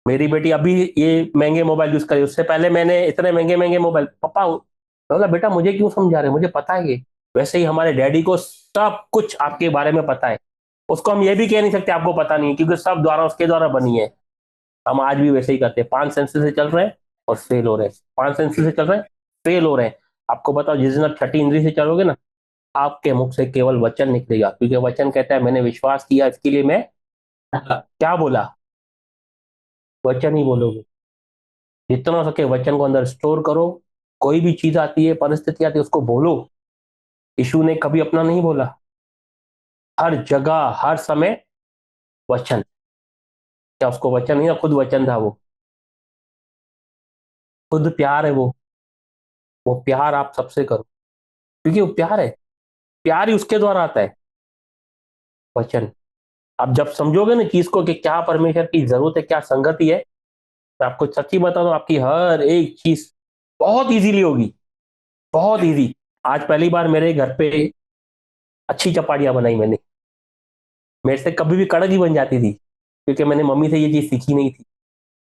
मेरी बेटी अभी ये महंगे मोबाइल यूज करी, उससे पहले मैंने इतने महंगे महंगे मोबाइल पापा। बोला बेटा मुझे क्यों समझा रहे, मुझे पता है ये। वैसे ही हमारे डैडी को सब कुछ आपके बारे में पता है। उसको हम ये भी कह नहीं सकते आपको पता नहीं है, क्योंकि सब द्वारा उसके द्वारा बनी है। हम आज भी वैसे ही करते हैं, 5 सेंसेस से चल रहे हैं और फेल हो रहे हैं, 5 सेंसेस से चल रहे हैं, फेल हो रहे हैं। आपको बताओ जिस दिन आप छठी इंद्री से चलोगे ना, आपके मुख से केवल वचन निकलेगा, क्योंकि वचन कहता है मैंने विश्वास किया इसके लिए मैं क्या बोला, वचन ही बोलोगे। जितना हो सके वचन को अंदर स्टोर करो। कोई भी चीज आती है, परिस्थिति आती है, उसको बोलो। यीशु ने कभी अपना नहीं बोला, हर जगह हर समय वचन। क्या उसको वचन नहीं था, खुद वचन था वो, खुद प्यार है वो प्यार आप सबसे करो, क्योंकि वो प्यार है। प्यार ही उसके द्वारा आता है, वचन। आप जब समझोगे ना चीज को कि क्या परमेश्वर की जरूरत है, क्या संगति है, मैं आपको सच्ची बता दूं आपकी हर एक चीज बहुत इजीली होगी, बहुत इजी। आज पहली बार मेरे घर पे अच्छी चपाटियां बनाई मैंने। मेरे से कभी भी कड़क ही बन जाती थी, क्योंकि मैंने मम्मी से ये चीज सीखी नहीं थी।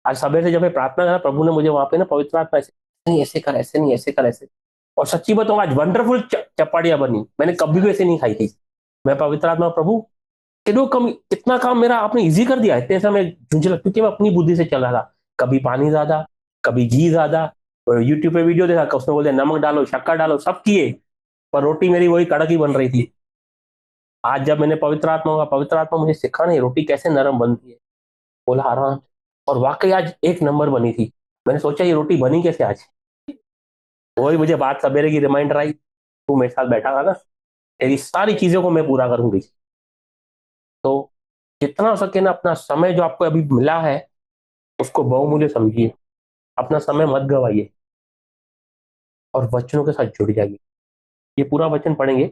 आज सवेरे से जब मैं प्रार्थना करा, प्रभु ने मुझे वहां पे ना पवित्र आत्मा ऐसे नहीं ऐसे कर, ऐसे नहीं ऐसे कर, ऐसे। और सच्ची बताऊं आज वंडरफुल चपाटियां बनी, मैंने कभी भी ऐसे नहीं खाई थी। मैं पवित्र आत्मा प्रभु कितना कम, कितना काम मेरा आपने इजी कर दिया है। इतने समय झुंझला, क्योंकि मैं अपनी बुद्धि से चल रहा था। कभी पानी ज्यादा, कभी घी ज्यादा, यूट्यूब पे वीडियो देखा, उसने बोले नमक डालो शक्कर डालो, सब किए, पर रोटी मेरी वही कड़क ही बन रही थी। आज जब मैंने पवित्र आत्मा होगा, पवित्र आत्मा मुझे सिखा नहीं रोटी कैसे नरम बनती है, बोला आराम से। और वाकई आज एक नंबर बनी थी। मैंने सोचा ये रोटी बनी कैसे आज। वही मुझे बात सवेरे की रिमाइंडर आई, तू मेरे साथ बैठा था ना, तेरी सारी चीजों को मैं पूरा करूंगी। तो जितना हो सके ना, अपना समय जो आपको अभी मिला है उसको बहुमूल्य समझिए, अपना समय मत गवाइए और वचनों के साथ जुड़ जाइए। ये पूरा वचन पढ़ेंगे।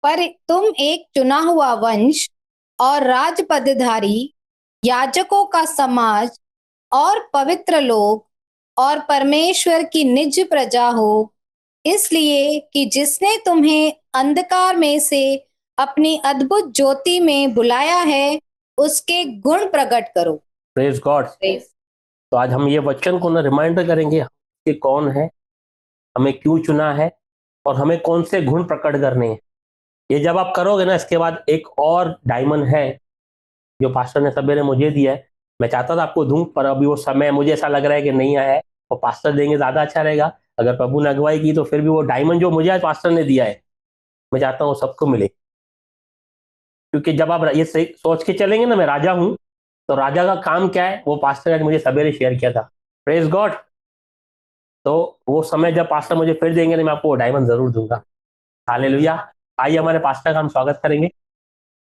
पर तुम एक चुना हुआ वंश और राजपदधारी, याजकों का समाज और पवित्र लोग और परमेश्वर की निज प्रजा हो, इसलिए कि जिसने तुम्हें अंधकार में से अपनी अद्भुत ज्योति में बुलाया है, उसके गुण प्रकट करो। Praise God. तो आज हम ये वचन को ना रिमाइंडर करेंगे कि कौन है, हमें क्यों चुना है और हमें कौन से गुण प्रकट करने हैं। ये जब आप करोगे ना, इसके बाद एक और डायमंड है जो पास्टर ने सवेरे मुझे दिया है। मैं चाहता था आपको दूं, पर अभी वो समय मुझे ऐसा लग रहा है कि नहीं आया है, और पास्टर देंगे ज्यादा अच्छा रहेगा। अगर प्रभु ने अगुवाई की तो फिर भी वो डायमंड जो मुझे आज पास्टर ने दिया है, मैं चाहता हूँ वो सबको मिले। क्योंकि जब आप ये सोच के चलेंगे ना मैं राजा हूं, तो राजा का काम क्या है वो पास्टर ने आज मुझे सवेरे शेयर किया था। Praise God. तो वो समय जब पास्टर मुझे फिर देंगे तो मैं आपको वो डायमंड जरूर दूंगा। हालेलुया। आइए हमारे पास्टर का हम स्वागत करेंगे।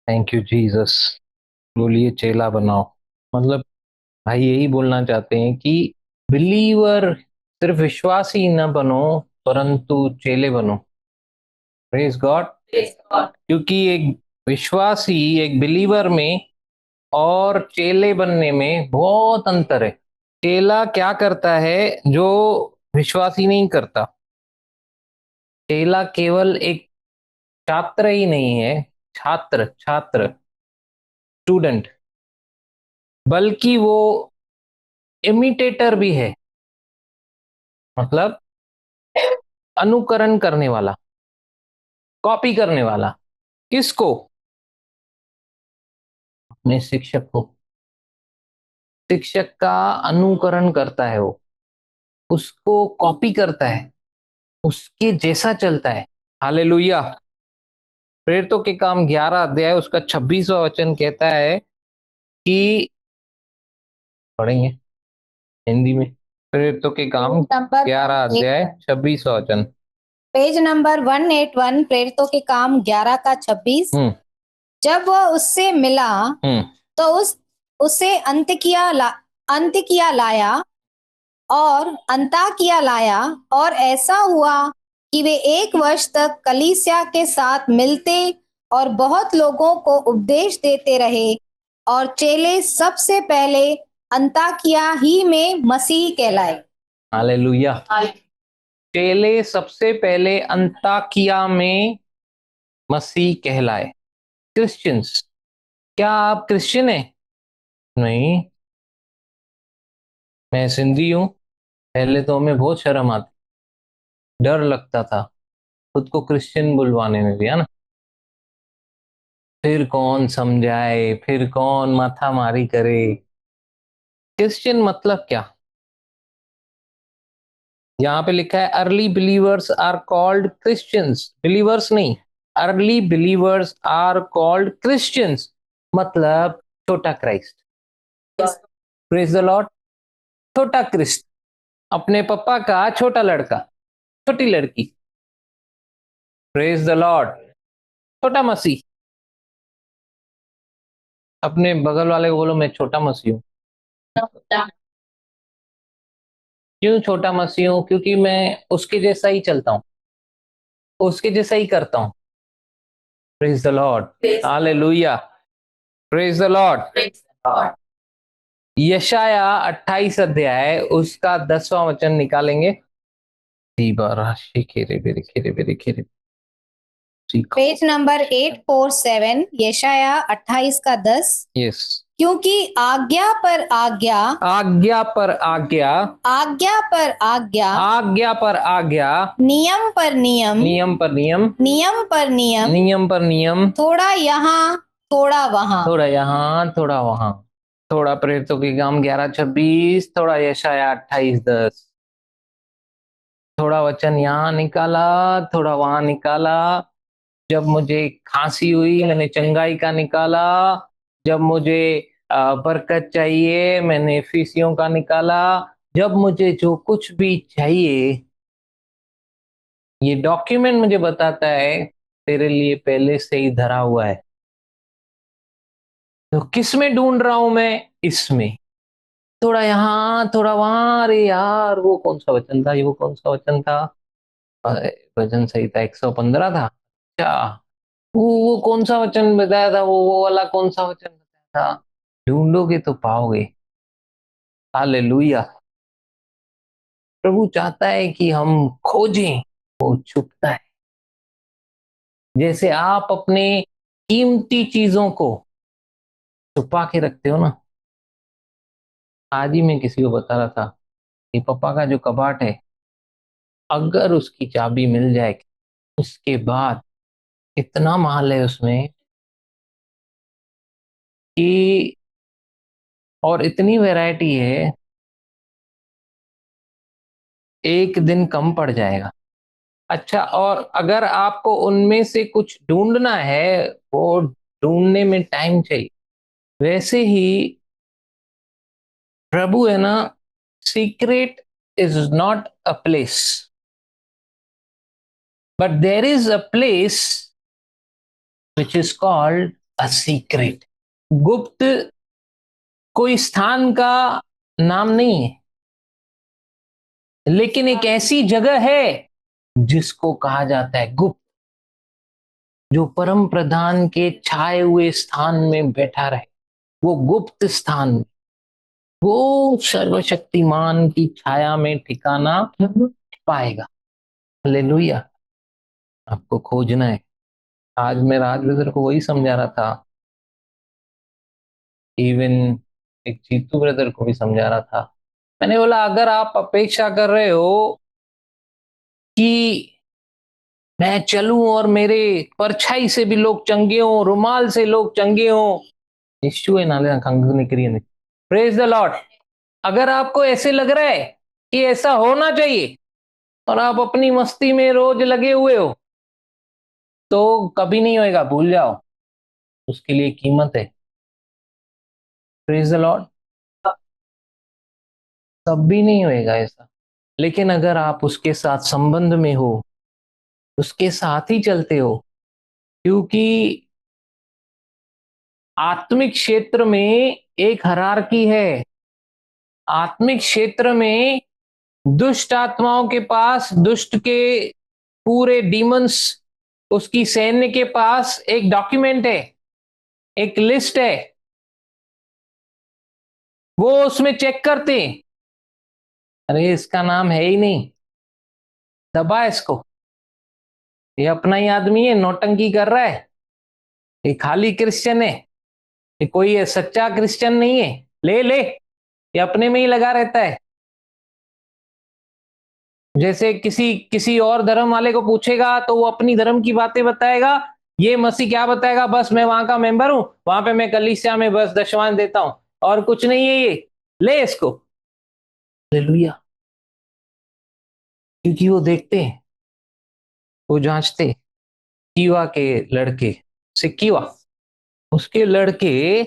Thank you Jesus. बोलिए चेला बनाओ। मतलब भाई यही बोलना चाहते हैं कि बिलीवर सिर्फ विश्वासी न बनो, परंतु चेले बनो। Praise God. क्योंकि एक विश्वासी, एक बिलीवर में और चेले बनने में बहुत अंतर है। चेला क्या करता है जो विश्वासी नहीं करता? चेला केवल एक छात्र ही नहीं है, छात्र छात्र स्टूडेंट, बल्कि वो इमिटेटर भी है। मतलब अनुकरण करने वाला, कॉपी करने वाला। किसको? अपने शिक्षक को। शिक्षक का अनुकरण करता है वो, उसको कॉपी करता है, उसके जैसा चलता है। हालेलुया। प्रेरितों के काम 11 अध्याय उसका 26वां वचन कहता है कि, पढ़ेंगे हिंदी में, प्रेरितों के काम नंबर 11 अध्याय 26वां वचन। पेज नंबर 181, प्रेरितों के काम 11 का 26। जब वह उससे मिला तो उसे अंतकिया लाया और अंताकिया लाया, और ऐसा हुआ कि वे 1 वर्ष तक कलीसिया के साथ मिलते और बहुत लोगों को उपदेश देते रहे, और चेले सबसे पहले अंताकिया ही में मसीह कहलाए। हालेलुया। चेले सबसे पहले अंताकिया में मसीह कहलाए। क्रिश्चियंस। क्या आप क्रिश्चियन हैं? नहीं, मैं सिंधी हूं। पहले तो हमें बहुत शर्म आती, डर लगता था खुद को क्रिश्चियन बुलवाने में भी, है ना। फिर कौन समझाए, फिर कौन माथा मारी करे। क्रिश्चियन मतलब क्या? यहाँ पे लिखा है early believers are called Christians. Believers नहीं, early believers are called Christians. मतलब छोटा क्राइस्ट। Praise the Lord. छोटा क्रिस्ट, अपने पापा का छोटा लड़का, छोटी लड़की। Praise the Lord. छोटा मसीह। अपने बगल वाले को बोलो मैं छोटा मसीह हूं। क्यों छोटा मसीह हूं? क्योंकि मैं उसके जैसा ही चलता हूं, उसके जैसा ही करता हूं। Praise the Lord. Hallelujah. Praise the Lord. यशाया 28 अध्याय उसका 10वां वचन निकालेंगे। पेज नंबर 847, यशाया 28 का 10। यस। क्योंकि आज्ञा पर आज्ञा, आज्ञा पर आज्ञा, आज्ञा पर आज्ञा, आज्ञा पर आज्ञा, नियम पर नियम, नियम पर नियम, नियम पर नियम, नियम पर नियम, थोड़ा यहाँ थोड़ा वहां, थोड़ा यहाँ थोड़ा वहां। थोड़ा प्रेरितों के काम 11:26, थोड़ा यशाया 28:10। थोड़ा वचन यहाँ निकाला, थोड़ा वहां निकाला। जब मुझे खांसी हुई मैंने चंगाई का निकाला। जब मुझे बरकत चाहिए मैंने फीसियों का निकाला। जब मुझे जो कुछ भी चाहिए, ये डॉक्यूमेंट मुझे बताता है तेरे लिए पहले से ही धरा हुआ है। तो किस में ढूंढ रहा हूं मैं? इसमें। थोड़ा यहाँ थोड़ा वहां। अरे यार वो कौन सा वचन था, ये वो कौन सा वचन था? वचन सही था, 115 था। अच्छा, वो कौन सा वचन बताया था? वो वाला कौन सा वचन बताया था? ढूंढोगे तो पाओगे। हालेलुया। प्रभु चाहता है कि हम खोजें, वो छुपता है। जैसे आप अपने कीमती चीजों को छुपा के रखते हो ना। आज ही मैं किसी को बता रहा था कि पापा का जो कबाट है, अगर उसकी चाबी मिल जाए उसके बाद इतना माल है उसमें कि, और इतनी वैरायटी है, एक दिन कम पड़ जाएगा। अच्छा, और अगर आपको उनमें से कुछ ढूंढना है, वो ढूंढने में टाइम चाहिए। वैसे ही प्रभु है ना, secret is not a place, but there is a place which is called a secret. गुप्त कोई स्थान का नाम नहीं है, लेकिन एक ऐसी जगह है जिसको कहा जाता है गुप्त, जो परम प्रधान के छाए हुए स्थान में बैठा रहे, वो गुप्त स्थान, वो सर्वशक्तिमान की छाया में ठिकाना पाएगा। हालेलुया। आपको खोजना है। आज मैं राज ब्रदर को वही समझा रहा था, इवन एक जीतू ब्रदर को भी समझा रहा था। मैंने बोला अगर आप अपेक्षा कर रहे हो कि मैं चलूं और मेरे परछाई से भी लोग चंगे हों, रुमाल से लोग चंगे हों, यीशु है नाले खंगने क्रिय, प्रेज द लॉर्ड। अगर आपको ऐसे लग रहा है कि ऐसा होना चाहिए और आप अपनी मस्ती में रोज लगे हुए हो, तो कभी नहीं होएगा, भूल जाओ। उसके लिए कीमत है। Praise the Lord. कभी नहीं होएगा ऐसा। लेकिन अगर आप उसके साथ संबंध में हो, उसके साथ ही चलते हो, क्योंकि आत्मिक क्षेत्र में एक हरारकी है। आत्मिक क्षेत्र में दुष्ट आत्माओं के पास, दुष्ट के पूरे डीमंस, उसकी सैन्य के पास एक डॉक्यूमेंट है, एक लिस्ट है। वो उसमें चेक करते हैं, अरे इसका नाम है ही नहीं, दबा इसको, ये अपना ही आदमी है, नौटंकी कर रहा है, ये खाली क्रिश्चियन है, ये कोई है सच्चा क्रिश्चियन नहीं है, ले ले, ये अपने में ही लगा रहता है। जैसे किसी किसी और धर्म वाले को पूछेगा तो वो अपनी धर्म की बातें बताएगा, ये मसीह क्या बताएगा, बस मैं वहां का मेंबर हूं, वहां पे मैं कलीसिया में बस दशवान देता हूं और कुछ नहीं है, ये ले इसको। हालेलुया। क्योंकि वो देखते हैं, वो जांचते। कीवा के लड़के, सिक्कीवा, उसके लड़के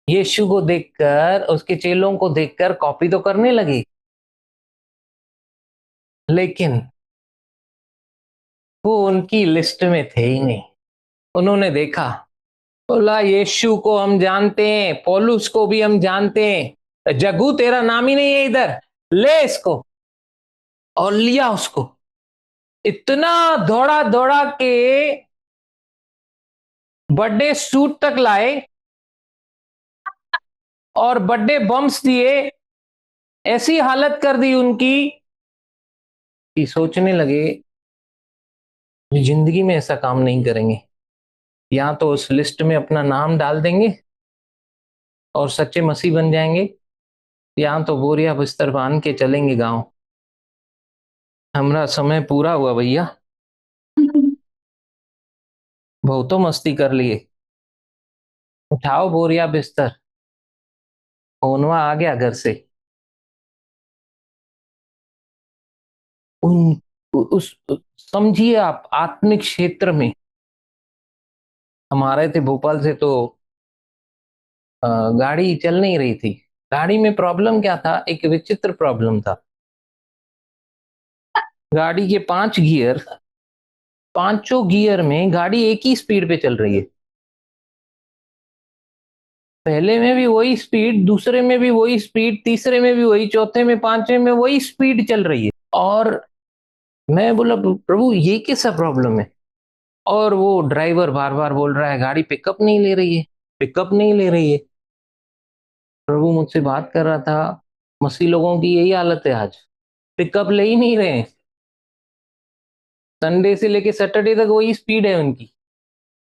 यीशु को देखकर, उसके चेलों को देखकर कॉपी तो करने लगे, लेकिन वो उनकी लिस्ट में थे ही नहीं। उन्होंने देखा, बोला यीशु को हम जानते हैं, पौलुस को भी हम जानते हैं, जग्गू तेरा नाम ही नहीं है इधर, ले इसको। और लिया उसको। इतना दौड़ा दौड़ा के बर्थडे सूट तक लाए और बर्थडे बम्स दिए, ऐसी हालत कर दी उनकी कि सोचने लगे जिंदगी में ऐसा काम नहीं करेंगे, या तो उस लिस्ट में अपना नाम डाल देंगे और सच्चे मसीह बन जाएंगे, या तो बोरिया बिस्तर बांध के चलेंगे गांव। हमारा समय पूरा हुआ भैया, बहुत मस्ती कर लिए। उठाओ बोरिया बिस्तर, फोनवा आ गया घर से। उन उस समझिए आप, आत्मिक क्षेत्र में हम आ रहे थे भोपाल से, तो गाड़ी चल नहीं रही थी। गाड़ी में प्रॉब्लम क्या था, एक विचित्र प्रॉब्लम था। गाड़ी के 5 गियर, पांचों गियर में गाड़ी एक ही स्पीड पे चल रही है। पहले में भी वही स्पीड, दूसरे में भी वही स्पीड, तीसरे में भी वही, चौथे में, पांचवें में वही स्पीड चल रही है। और मैं बोला प्रभु ये कैसा प्रॉब्लम है। और वो ड्राइवर बार बार बोल रहा है गाड़ी पिकअप नहीं ले रही है, पिकअप नहीं ले रही है। प्रभु मुझसे बात कर रहा था, मसीह लोगों की यही हालत है आज, पिकअप ले ही नहीं रहे हैं। संडे से लेके सैटरडे तक वही स्पीड है उनकी,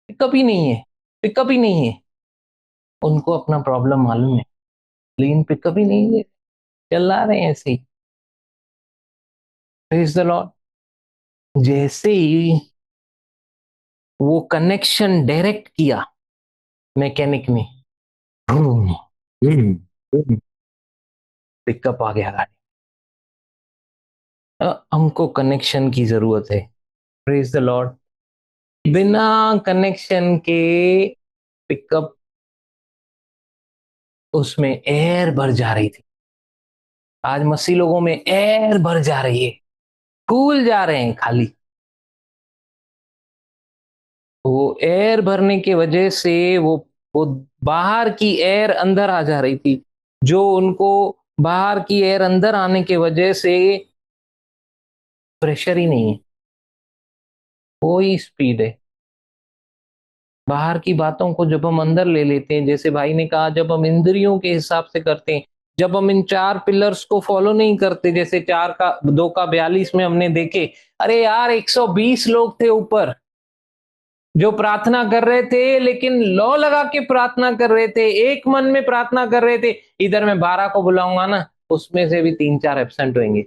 पिकअप ही नहीं है, पिकअप ही नहीं है। उनको अपना प्रॉब्लम मालूम है, लेकिन पिकअप ही नहीं है, चला रहे हैं ऐसे ही। Praise the Lord. जैसे ही वो कनेक्शन डायरेक्ट किया मैकेनिक ने, पिकअप आ गया गाड़ी। हमको कनेक्शन की जरूरत है। Praise the Lord. बिना कनेक्शन के पिकअप, उसमें एयर भर जा रही थी। आज मसीह लोगों में एयर भर जा रही है, फूल जा रहे हैं खाली। वो एयर भरने की वजह से वो बाहर की एयर अंदर आ जा रही थी, जो उनको बाहर की एयर अंदर आने की वजह से प्रेशर ही नहीं है, कोई स्पीड है। बाहर की बातों को जब हम अंदर ले लेते हैं, जैसे भाई ने कहा, जब हम इंद्रियों के हिसाब से करते हैं, जब हम इन 4 पिलर्स को फॉलो नहीं करते, जैसे 2 का 42 में हमने देखे, अरे यार 120 लोग थे ऊपर जो प्रार्थना कर रहे थे, लेकिन लौ लगा के प्रार्थना कर रहे थे, एक मन में प्रार्थना कर रहे थे। इधर मैं 12 को बुलाऊंगा ना, उसमें से भी 3-4 एब्सेंट होंगे।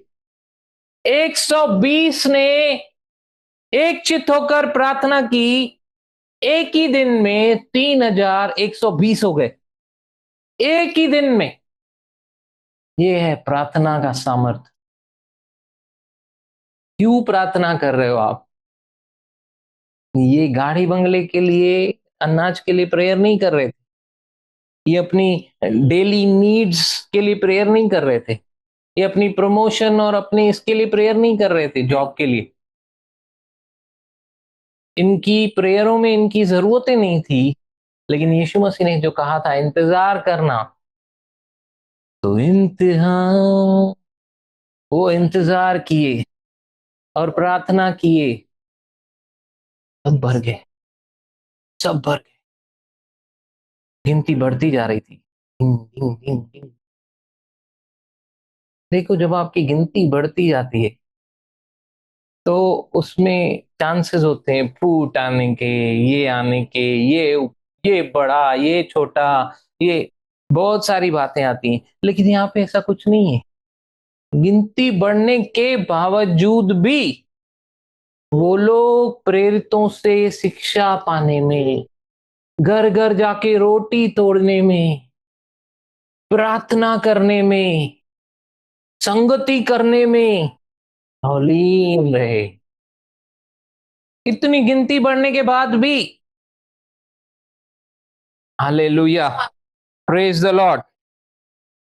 120 ने एक चित होकर प्रार्थना की, एक ही दिन में 3120 हो गए, एक ही दिन में। ये है प्रार्थना का सामर्थ्य। क्यों प्रार्थना कर रहे हो आप? ये गाड़ी बंगले के लिए, अनाज के लिए प्रेयर नहीं कर रहे थे, ये अपनी डेली नीड्स के लिए प्रेयर नहीं कर रहे थे, ये अपनी प्रमोशन और अपने इसके लिए प्रेयर नहीं कर रहे थे, जॉब के लिए। इनकी प्रेयरों में इनकी जरूरतें नहीं थी, लेकिन यीशु मसीह ने जो कहा था इंतजार करना, तो वो इंतजार किए और प्रार्थना किए, सब भर गए, सब भर गए। गिनती बढ़ती जा रही थी, गिन, गिन, गिन, गिन। देखो, जब आपकी गिनती बढ़ती जाती है तो उसमें चांसेस होते हैं फूट आने के, ये आने के, ये बड़ा, ये छोटा, ये बहुत सारी बातें आती हैं। लेकिन यहाँ पे ऐसा कुछ नहीं है। गिनती बढ़ने के बावजूद भी वो लोग प्रेरितों से शिक्षा पाने में, घर घर जाके रोटी तोड़ने में, प्रार्थना करने में, संगति करने में तल्लीन रहे। इतनी गिनती बढ़ने के बाद भी। Hallelujah, praise the Lord.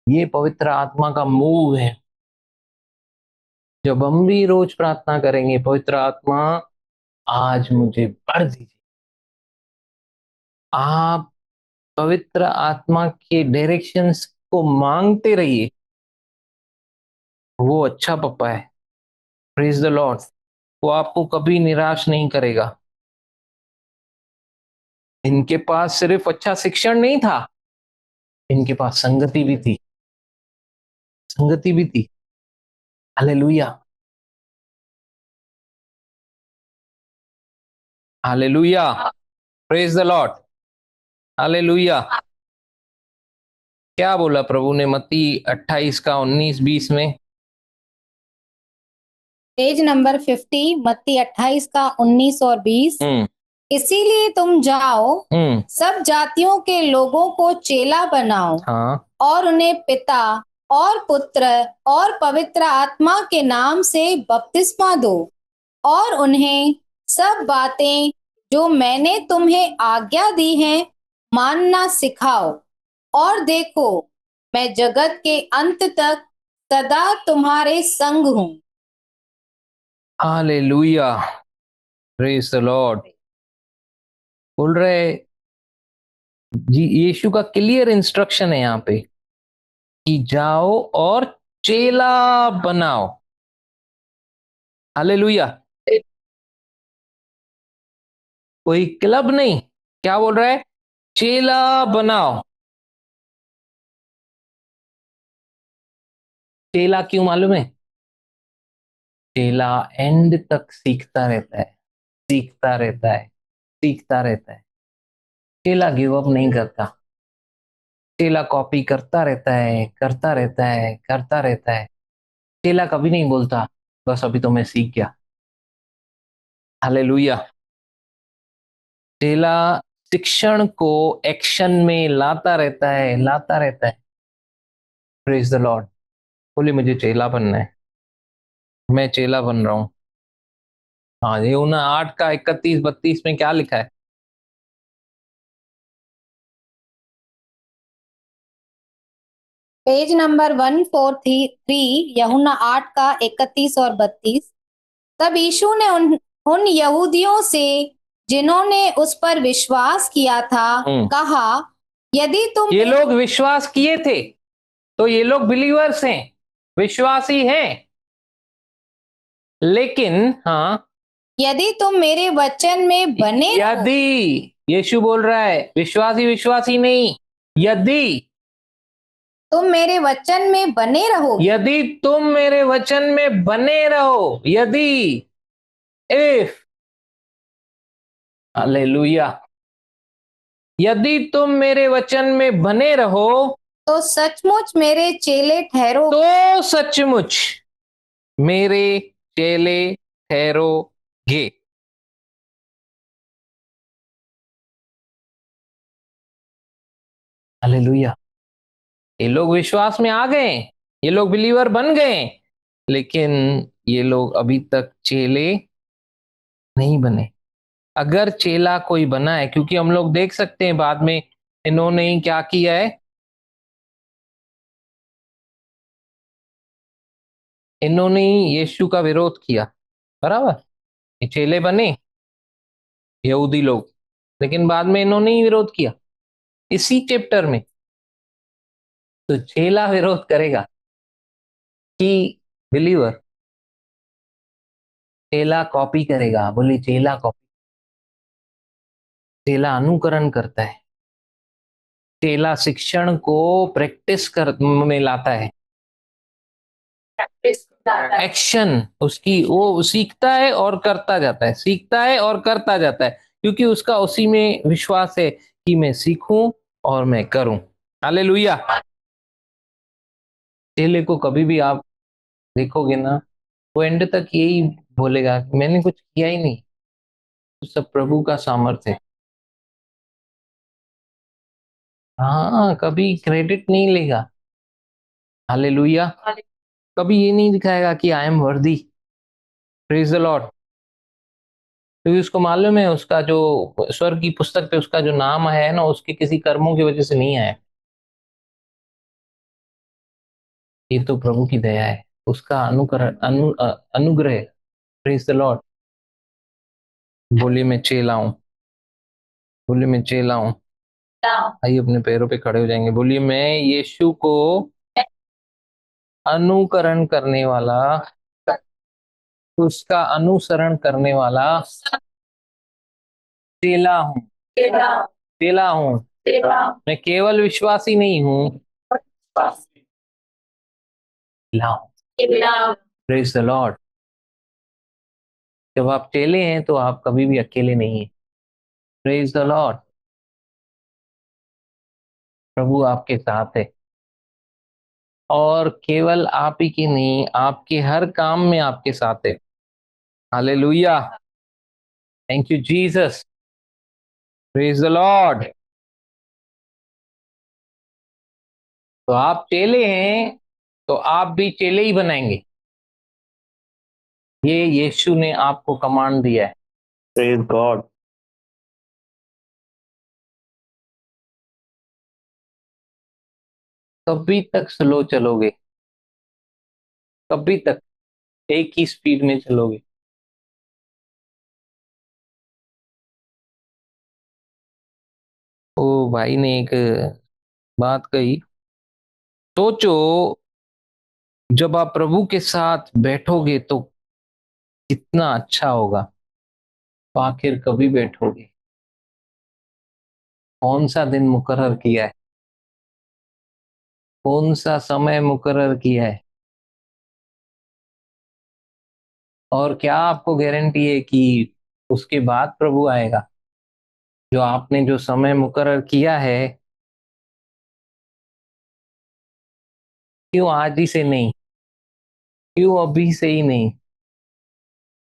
ये पवित्र आत्मा का मूव है। जब हम भी रोज प्रार्थना करेंगे, पवित्र आत्मा आज मुझे भर दीजिए, आप पवित्र आत्मा के डायरेक्शंस को मांगते रहिए। वो अच्छा पप्पा है, प्रेज द लॉर्ड। वो आपको कभी निराश नहीं करेगा। इनके पास सिर्फ अच्छा शिक्षण नहीं था, इनके पास संगति भी थी, संगति भी थी। Hallelujah, hallelujah, praise the Lord, hallelujah. क्या बोला प्रभु ने मत्ती 28 का 19-20 में? पेज नंबर 50, मत्ती 28 का 19 और 20। इसीलिए तुम जाओ, सब जातियों के लोगों को चेला बनाओ, हाँ, और उन्हें पिता और पुत्र और पवित्र आत्मा के नाम से बपतिस्मा दो, और उन्हें सब बातें जो मैंने तुम्हें आज्ञा दी हैं मानना सिखाओ। और देखो, मैं जगत के अंत तक सदा तुम्हारे संग हूँ। Hallelujah, praise the Lord. बोल रहे जी, यीशु का क्लियर इंस्ट्रक्शन है यहाँ पे कि जाओ और चेला बनाओ। हालेलुया। कोई क्लब नहीं, क्या बोल रहा है? चेला बनाओ। चेला क्यों मालूम है? चेला एंड तक सीखता रहता है, सीखता रहता है, सीखता रहता है। चेला गिव अप नहीं करता, चेला कॉपी करता रहता है, करता रहता है, करता रहता है। चेला कभी नहीं बोलता बस अभी तो मैं सीख गया। हालेलुया। चेला शिक्षण को एक्शन में लाता रहता है, लाता रहता है। Praise the Lord. बोले मुझे चेला बनना है, मैं चेला बन रहा हूं। हाँ, ये 8 का 31-32 में क्या लिखा है? पेज नंबर 143, यूहन्ना 8 का 31 और 32। तब यीशु ने उन यहूदियों से जिन्होंने उस पर विश्वास किया था कहा, यदि तुम ये लोग विश्वास किए थे तो ये लोग बिलीवर्स हैं, विश्वासी हैं। लेकिन हाँ, यदि तुम मेरे वचन में बने रहो, यदि, यीशु बोल रहा है, विश्वासी विश्वासी नहीं, यदि तुम मेरे वचन में बने रहो, यदि तुम मेरे वचन में बने रहो, यदि, इफ, हालेलुया, यदि तुम मेरे वचन में बने रहो तो सचमुच मेरे चेले ठहरो, तो सचमुच मेरे चेले ठहरोगे। हालेलुया। ये लोग विश्वास में आ गए, ये लोग बिलीवर बन गए, लेकिन ये लोग अभी तक चेले नहीं बने। अगर चेला कोई बना है, क्योंकि हम लोग देख सकते हैं बाद में इन्होंने ही क्या किया है, इन्होंने ही यीशु का विरोध किया, बराबर। ये चेले बने यहूदी लोग, लेकिन बाद में इन्होंने ही विरोध किया इसी चैप्टर में। तो चेला विरोध करेगा कि बिलीवर? चेला कॉपी करेगा। बोले चेला कॉपी, चेला अनुकरण करता है, चेला शिक्षण को प्रैक्टिस कर में लाता है, एक्शन उसकी, वो सीखता है और करता जाता है, सीखता है और करता जाता है, क्योंकि उसका उसी में विश्वास है कि मैं सीखूं और मैं करूं। हालेलुया। चेले को कभी भी आप देखोगे ना, वो एंड तक यही बोलेगा कि मैंने कुछ किया ही नहीं, तो सब प्रभु का सामर्थ्य है। हाँ, कभी क्रेडिट नहीं लेगा। हालेलुया। कभी ये नहीं दिखाएगा कि आई एम वर्दी। Praise the Lord. क्योंकि उसको मालूम है उसका जो स्वर्ग की पुस्तक पे उसका जो नाम आया है ना, उसके किसी कर्मों की वजह से नहीं आया, ये तो प्रभु की दया है, उसका अनुकरण अनुग्रह। Praise the Lord. बोलिए मैं चेला हूं, बोलिए मैं चेला हूं। आइए अपने पैरों पे खड़े हो जाएंगे। बोलिए मैं यीशु को अनुकरण करने वाला, उसका अनुसरण करने वाला चेला हूँ, चेला हूँ। मैं केवल विश्वासी नहीं हूँ, चेला हूँ। Praise the Lord. जब आप चेले हैं तो आप कभी भी अकेले नहीं हैं। Praise the Lord. प्रभु आपके साथ है, और केवल आप ही की नहीं, आपके हर काम में आपके साथ है। Hallelujah. Thank you Jesus. Praise the Lord. तो आप चेले हैं तो आप भी चेले ही बनाएंगे, ये यीशु ने आपको कमांड दिया है। Praise God. कभी तक स्लो चलोगे, कभी तक एक ही स्पीड में चलोगे? ओ भाई ने एक बात कही, सोचो जब आप प्रभु के साथ बैठोगे तो कितना अच्छा होगा। तो आखिर कभी बैठोगे? कौन सा दिन मुकर्रर किया है, कौन सा समय मुकर्रर किया है? और क्या आपको गारंटी है कि उसके बाद प्रभु आएगा? जो आपने जो समय मुकर्रर किया है, क्यों आज ही से नहीं? क्यों अभी से ही नहीं?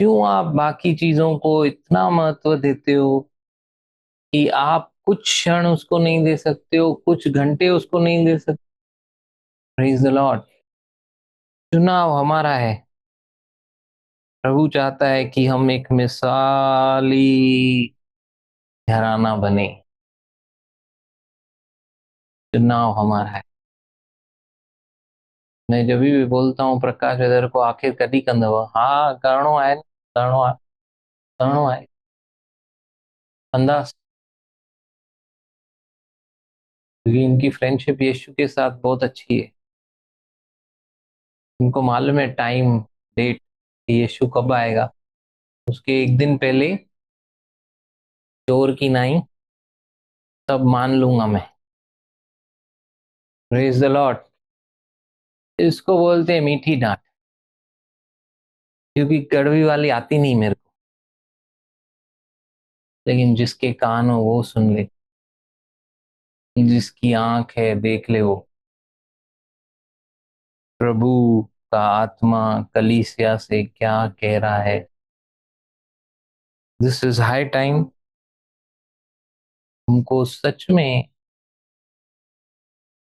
क्यों आप बाकी चीजों को इतना महत्व देते हो कि आप कुछ क्षण उसको नहीं दे सकते हो, कुछ घंटे उसको नहीं दे सकते? Praise the Lord. चुनाव हमारा है। प्रभु चाहता है कि हम एक मिसाली घराना बने। चुनाव हमारा है। मैं जब भी बोलता हूँ प्रकाश वेदर को आखिर कभी कंदव, हाँ करणो है, करणो है अंदाज, क्योंकि इनकी फ्रेंडशिप यीशु के साथ बहुत अच्छी है। इनको मालूम है टाइम डेट, यीशु कब आएगा। उसके एक दिन पहले चोर की नाई तब मान लूंगा मैं। Praise the Lord. इसको बोलते हैं मीठी डांट, क्योंकि कड़वी वाली आती नहीं मेरे को, लेकिन जिसके कान हो वो सुन ले, जिसकी आंख है देख ले वो। प्रभु का आत्मा कलीसिया से क्या कह रहा है। This is high time. हमको सच में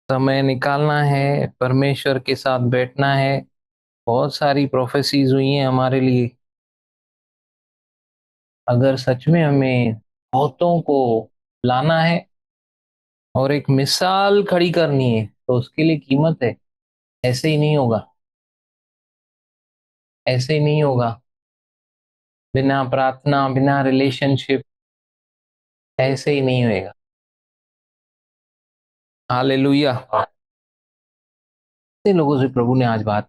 समय निकालना है, परमेश्वर के साथ बैठना है। बहुत सारी प्रोफेसीज हुई हैं हमारे लिए। अगर सच में हमें बहुतों को लाना है और एक मिसाल खड़ी करनी है तो उसके लिए कीमत है। ऐसे ही नहीं होगा, ऐसे ही नहीं होगा। बिना प्रार्थना, बिना रिलेशनशिप ऐसे ही नहीं होएगा। हालेलुया। कितने लोगों से प्रभु ने आज बात,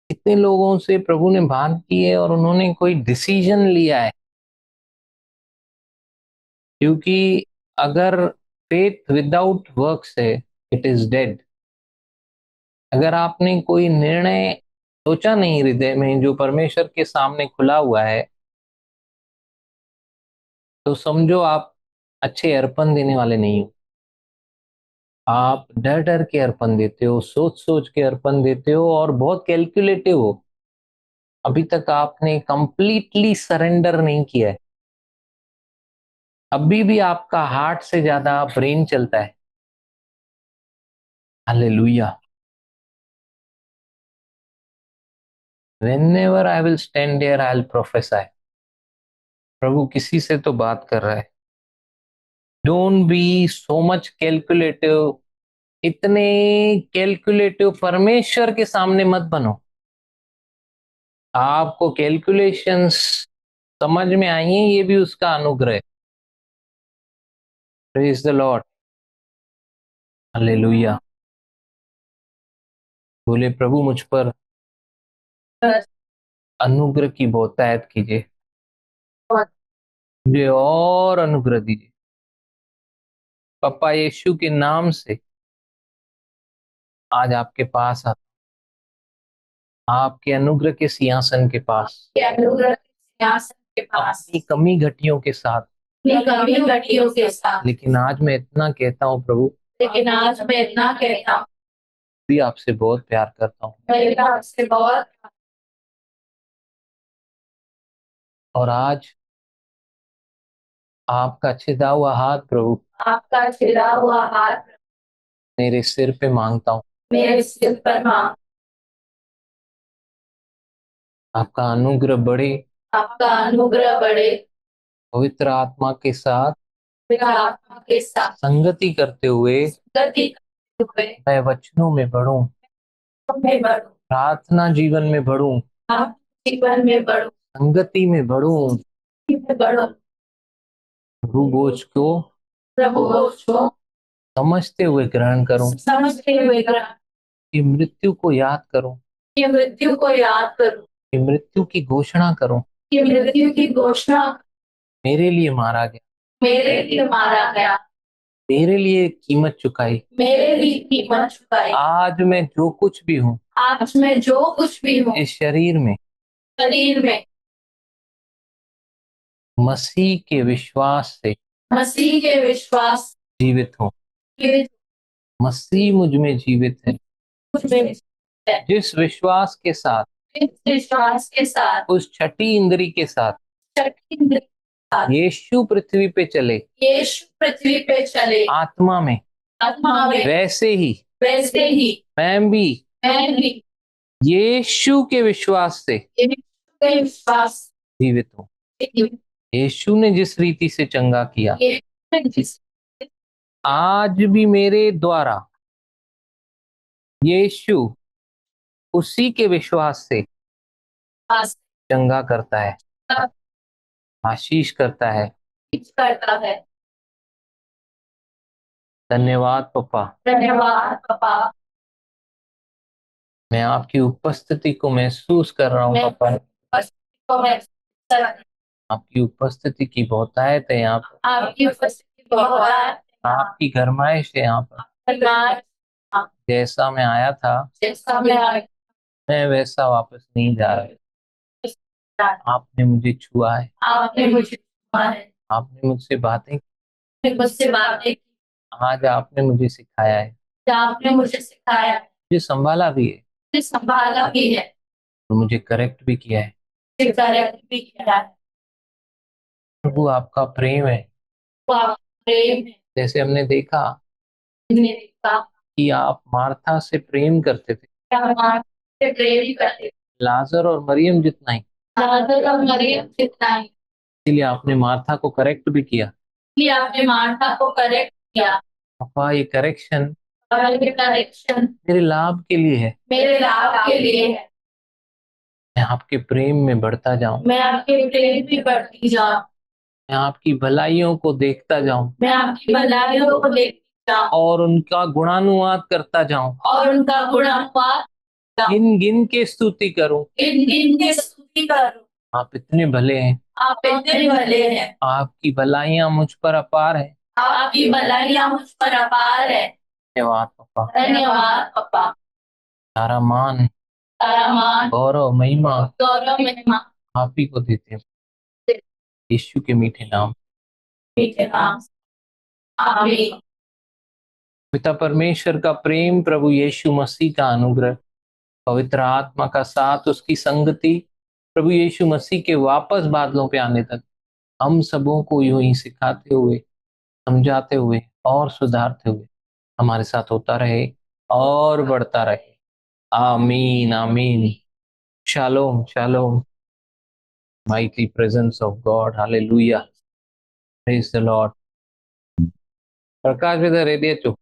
कितने लोगों से प्रभु ने बात की है और उन्होंने कोई डिसीजन लिया है। क्योंकि अगर फेथ विदाउट वर्क्स है, इट इज डेड। अगर आपने कोई निर्णय सोचा नहीं हृदय में जो परमेश्वर के सामने खुला हुआ है, तो समझो आप अच्छे अर्पण देने वाले नहीं हो। आप डर डर के अर्पण देते हो, सोच सोच के अर्पण देते हो और बहुत कैलकुलेटिव हो। अभी तक आपने कंप्लीटली सरेंडर नहीं किया है। अभी भी आपका हार्ट से ज्यादा ब्रेन चलता है। Hallelujah. Whenever I will stand there, I'll prophesy. प्रभु किसी से तो बात कर रहा है। Don't be so much calculative. इतने कैलकुलेटिव परमेश्वर के सामने मत बनो। आपको कैलकुलेशंस समझ में आई है, ये भी उसका अनुग्रह है। Praise the Lord. हालेलुया। बोले प्रभु मुझ पर अनुग्रह की बहुतायत कीजिए, मुझे और अनुग्रह दीजिए। पापा यीशु के नाम से आज आपके पास आपके अनुग्रह के सिंहासन के पास, अपनी कमी घटियों के साथ, लेकिन आज मैं इतना कहता हूँ प्रभु, भी आपसे बहुत प्यार करता हूँ। और आज आपका छिदा हुआ हाथ प्रभु, मेरे सिर पे मांगता हूँ। आपका अनुग्रह बढ़े, पवित्र आत्मा के साथ संगति करते हुए मैं वचनों में बढ़ूं, प्रार्थना जीवन में बढ़ूं, संगति में बढ़ूं। प्रभु बोझ को समझते हुए ग्रहण करूं, कि मृत्यु को याद करूं, कि मृत्यु की घोषणा करूं। मेरे लिए मारा गया, मेरे लिए कीमत चुकाई। आज मैं जो कुछ भी हूँ आज मैं जो कुछ भी हूँ इस शरीर में शरीर में मसीह के विश्वास से मसीह के विश्वास जीवित हूँ। के मसीह मुझ में जीवित है। कुछ में जिस विश्वास के साथ, इस विश्वास के साथ, उस छठी इंद्री के साथ छठी इंद्री के साथ यीशु पृथ्वी पे चले, यीशु पृथ्वी पे चले आत्मा में, आत्मा में, वैसे ही मैं भी यीशु के विश्वास से यीशु के विश्वास जीवित हूँ। यीशु ने जिस रीति से चंगा किया, आज भी मेरे द्वारा यीशु उसी के विश्वास से चंगा करता है, आशीष करता है। करता है। धन्यवाद पापा, धन्यवाद पापा। मैं आपकी उपस्थिति को महसूस कर रहा हूँ पापा। आपकी उपस्थिति की बहुतायत है यहाँ पर, आपकी उपस्थिति बहुत आपकी गरमाइश है यहाँ पर। जैसा मैं आया था जैसा मैं मैं वैसा वापस नहीं जा रहा। आपने मुझे छुआ है, आपने मुझे छुआ है, आपने मुझसे बातें, मुझसे बातें की, आज आपने मुझे सिखाया है, आपने मुझे सिखाया, मुझे संभाला भी है, मुझे संभाला भी है, और मुझे करेक्ट भी किया है। मुझे करेक्ट भी किया है। प्रभु आपका प्रेम है, वो आपका प्रेम है। जैसे हमने देखा हमने देखा कि आप मार्था से प्रेम करते थे, कि हम आपसे प्रेम करते थे, लाजर और मरियम जितना ही, लाजर और मरियम जितना ही। इसलिए आपने मार्था को करेक्ट भी किया। इसलिए आपने मार्था को करेक्ट किया। पापा ये करेक्शन और ये करेक्शन मेरे लाभ के लिए है। मेरे लाभ के लिए है। मैं आपके प्रेम में बढ़ता जाऊं, मैं आपके प्रेम में बढ़ती जाऊं, मैं आपकी भलाइयों को देखता जाऊं मैं आपकी भलाइयों को देखती जाऊं और उनका गुणानुवाद करता जाऊं, और उनका गुणानुवाद गिन गिन के स्तुति करूं। गिन गिन के स्तुति करूं। आप इतने भले हैं, आप इतने भले हैं, आपकी भलाइयां मुझ पर अपार है। आपकी भलाइयां मुझ पर अपार है। धन्यवाद पापा, धन्यवाद पापा। सारा मान, सारा मान, गौरव, महिमा गौरव, महिमा आप ही को देते हैं, यीशु के मीठे नाम। के नाम से। आमीन। पिता परमेश्वर का प्रेम, प्रभु यीशु मसीह का अनुग्रह, पवित्र आत्मा का साथ, उसकी संगति, प्रभु यीशु मसीह के वापस बादलों पे आने तक हम सबों को यूं ही सिखाते हुए, समझाते हुए और सुधारते हुए हमारे साथ होता रहे और बढ़ता रहे। आमीन आमीन। Shalom shalom. Mighty presence of God, hallelujah, praise the Lord. Prakash with radio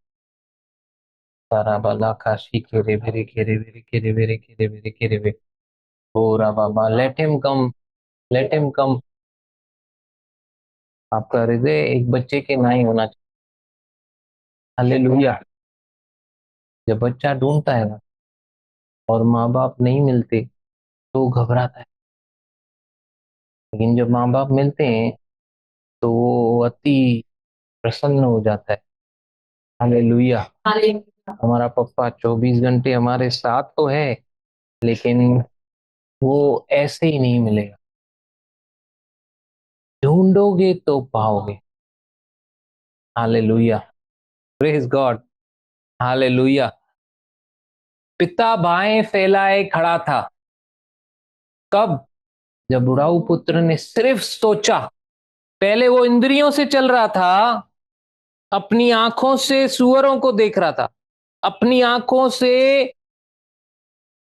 सारा बाला काशी केरे बेरे केरे बेरे केरे बेरे केरे बेरे केरे बे ओरा बाबा, let him come, let him come. आपका हृदय एक बच्चे के ना ही होना चाहिए। हालेलुया। जब बच्चा ढूंढता है ना और माँ बाप नहीं मिलते तो घबराता है, लेकिन जब माँ बाप मिलते हैं तो वो अति प्रसन्न हो जाता है। हालेलुया। हमारा पप्पा 24 घंटे हमारे साथ तो है, लेकिन वो ऐसे ही नहीं मिलेगा। ढूंढोगे तो पाओगे। Hallelujah, praise God, hallelujah. पिता बाएं फैलाए खड़ा था। कब? जब बुढ़ाऊ पुत्र ने सिर्फ सोचा। पहले वो इंद्रियों से चल रहा था, अपनी आंखों से सुअरों को देख रहा था, अपनी आंखों से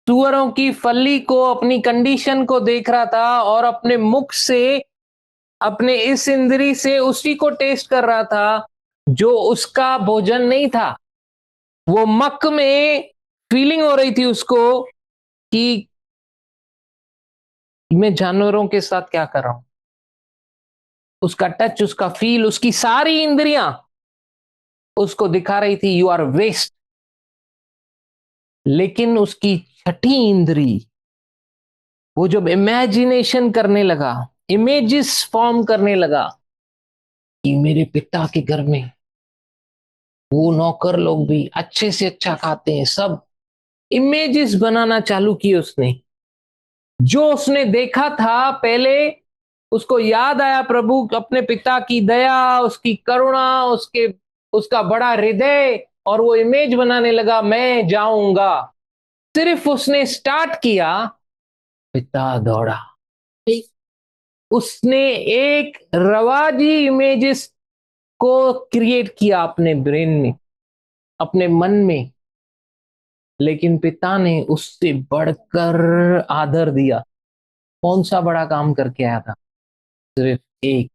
सुअरों की फली को, अपनी कंडीशन को देख रहा था, और अपने मुख से, अपने इस इंद्री से उसी को टेस्ट कर रहा था जो उसका भोजन नहीं था। वो मक में फीलिंग हो रही थी उसको कि मैं जानवरों के साथ क्या कर रहा हूं। उसका टच, उसका फील, उसकी सारी इंद्रियां उसको दिखा रही थी यू आर वेस्ट। लेकिन उसकी छठी इंद्री, वो जब इमेजिनेशन करने लगा, इमेजेस फॉर्म करने लगा कि मेरे पिता के घर में वो नौकर लोग भी अच्छे से अच्छा खाते हैं, सब इमेजेस बनाना चालू किए उसने। जो उसने देखा था पहले, उसको याद आया प्रभु अपने पिता की दया, उसकी करुणा, उसका बड़ा हृदय, और वो इमेज बनाने लगा, मैं जाऊंगा। सिर्फ उसने स्टार्ट किया, पिता दौड़ा। उसने एक रवाजी इमेजेस को क्रिएट किया अपने ब्रेन में, अपने मन में, लेकिन पिता ने उससे बढ़कर आदर दिया। कौन सा बड़ा काम करके आया था? सिर्फ एक,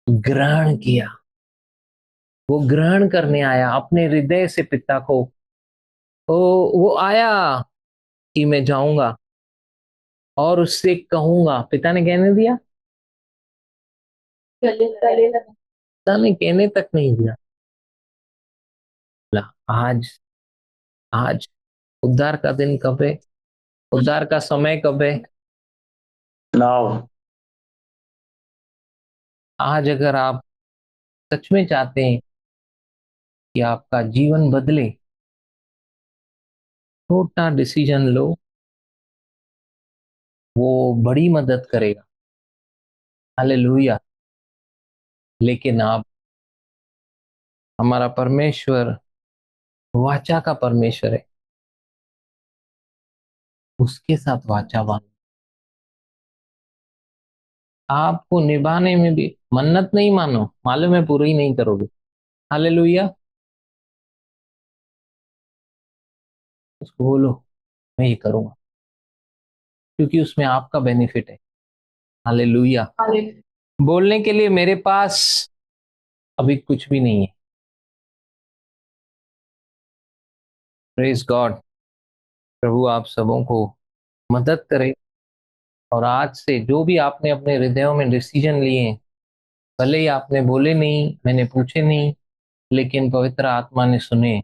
ग्रहण किया। वो ग्रहण करने आया अपने हृदय से पिता को। तो वो आया कि मैं जाऊंगा और उससे कहूंगा। पिता ने कहने दिया? पिता ने कहने तक नहीं दिया। बोला, आज आज उद्धार का दिन कब है? उद्धार का समय कब है? नाउ। आज अगर आप सच में चाहते हैं कि आपका जीवन बदले, छोटा डिसीजन लो, वो बड़ी मदद करेगा। हालेलुया। लेकिन आप, हमारा परमेश्वर वाचा का परमेश्वर है, उसके साथ वाचा बांधो। आपको निभाने में भी मन्नत नहीं मानो, मालूम है पूरी नहीं करोगे। हालेलुया। उसको बोलो, मैं ये करूंगा, क्योंकि उसमें आपका बेनिफिट है। हालेलुया। बोलने के लिए मेरे पास अभी कुछ भी नहीं है। Praise God. प्रभु आप सबों को मदद करे, और आज से जो भी आपने अपने हृदयों में डिसीजन लिए हैं, भले ही आपने बोले नहीं, मैंने पूछे नहीं, लेकिन पवित्र आत्मा ने सुने,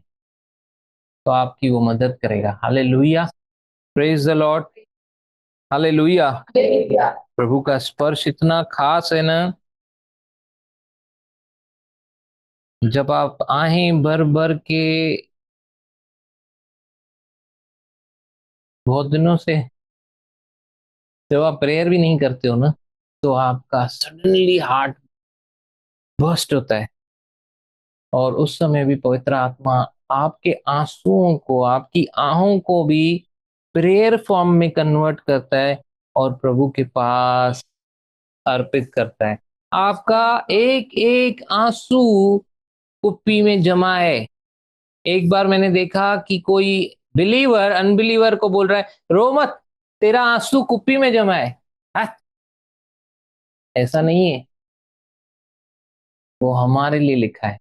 तो आपकी वो मदद करेगा। Hallelujah. Praise the Lord. Hallelujah. प्रभु का स्पर्श इतना खास है ना, जब आप आहें भर भर के बहुत दिनों से, जब आप प्रेयर भी नहीं करते हो ना, तो आपका सडनली हार्ट बर्स्ट होता है, और उस समय भी पवित्र आत्मा आपके आंसुओं को, आपकी आहों को भी प्रेयर फॉर्म में कन्वर्ट करता है और प्रभु के पास अर्पित करता है। आपका एक एक आंसू कुप्पी में जमा है। एक बार मैंने देखा कि कोई बिलीवर अनबिलीवर को बोल रहा है, रो मत, तेरा आंसू कुप्पी में जमा है। हाँ? ऐसा नहीं है, वो हमारे लिए लिखा है,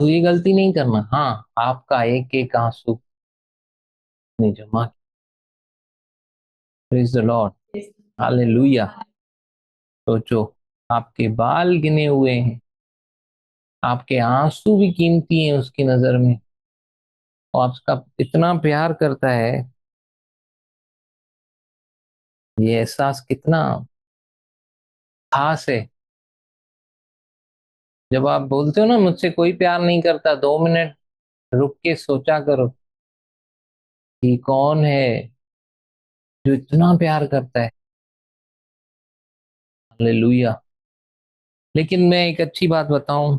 तो ये गलती नहीं करना। हाँ, आपका एक एक आंसू ने जमा। Praise the Lord. हालेलुया। सोचो, आपके बाल गिने हुए हैं, आपके आंसू भी कीमती हैं उसकी नजर में, और आपका इतना प्यार करता है। ये एहसास कितना खास है। जब आप बोलते हो ना, मुझसे कोई प्यार नहीं करता, 2 मिनट रुक के सोचा करो कि कौन है जो इतना प्यार करता है। हालेलुया। लेकिन मैं एक अच्छी बात बताऊं,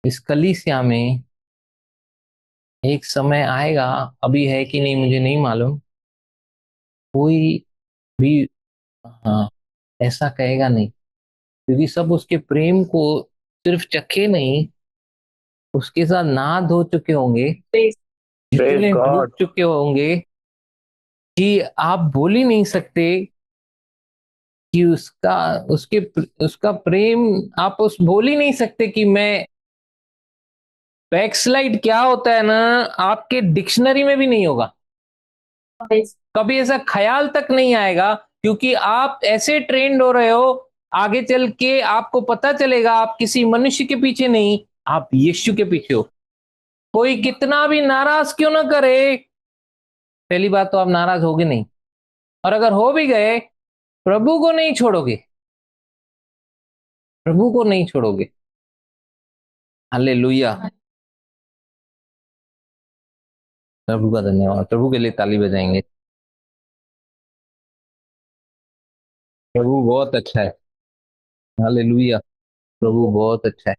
इस कलीसिया में एक समय आएगा, अभी है कि नहीं मुझे नहीं मालूम, कोई भी हाँ ऐसा कहेगा नहीं, क्योंकि सब उसके प्रेम को सिर्फ चखे नहीं, उसके साथ नहा धो चुके होंगे, इतने डूब चुके होंगे कि आप बोल ही नहीं सकते कि उसका प्रेम, आप उस बोल ही नहीं सकते कि मैं, बैकस्लाइड क्या होता है ना, आपके डिक्शनरी में भी नहीं होगा, कभी ऐसा ख्याल तक नहीं आएगा, क्योंकि आप ऐसे ट्रेंड हो रहे हो। आगे चल के आपको पता चलेगा आप किसी मनुष्य के पीछे नहीं, आप यीशु के पीछे हो। कोई कितना भी नाराज क्यों ना करे, पहली बात तो आप नाराज होगे नहीं, और अगर हो भी गए, प्रभु को नहीं छोड़ोगे, प्रभु को नहीं छोड़ोगे। हालेलुया। प्रभु का धन्यवाद, प्रभु के लिए ताली बजाएंगे। प्रभु बहुत अच्छा है, हालेलुया, प्रभु बहुत अच्छा है।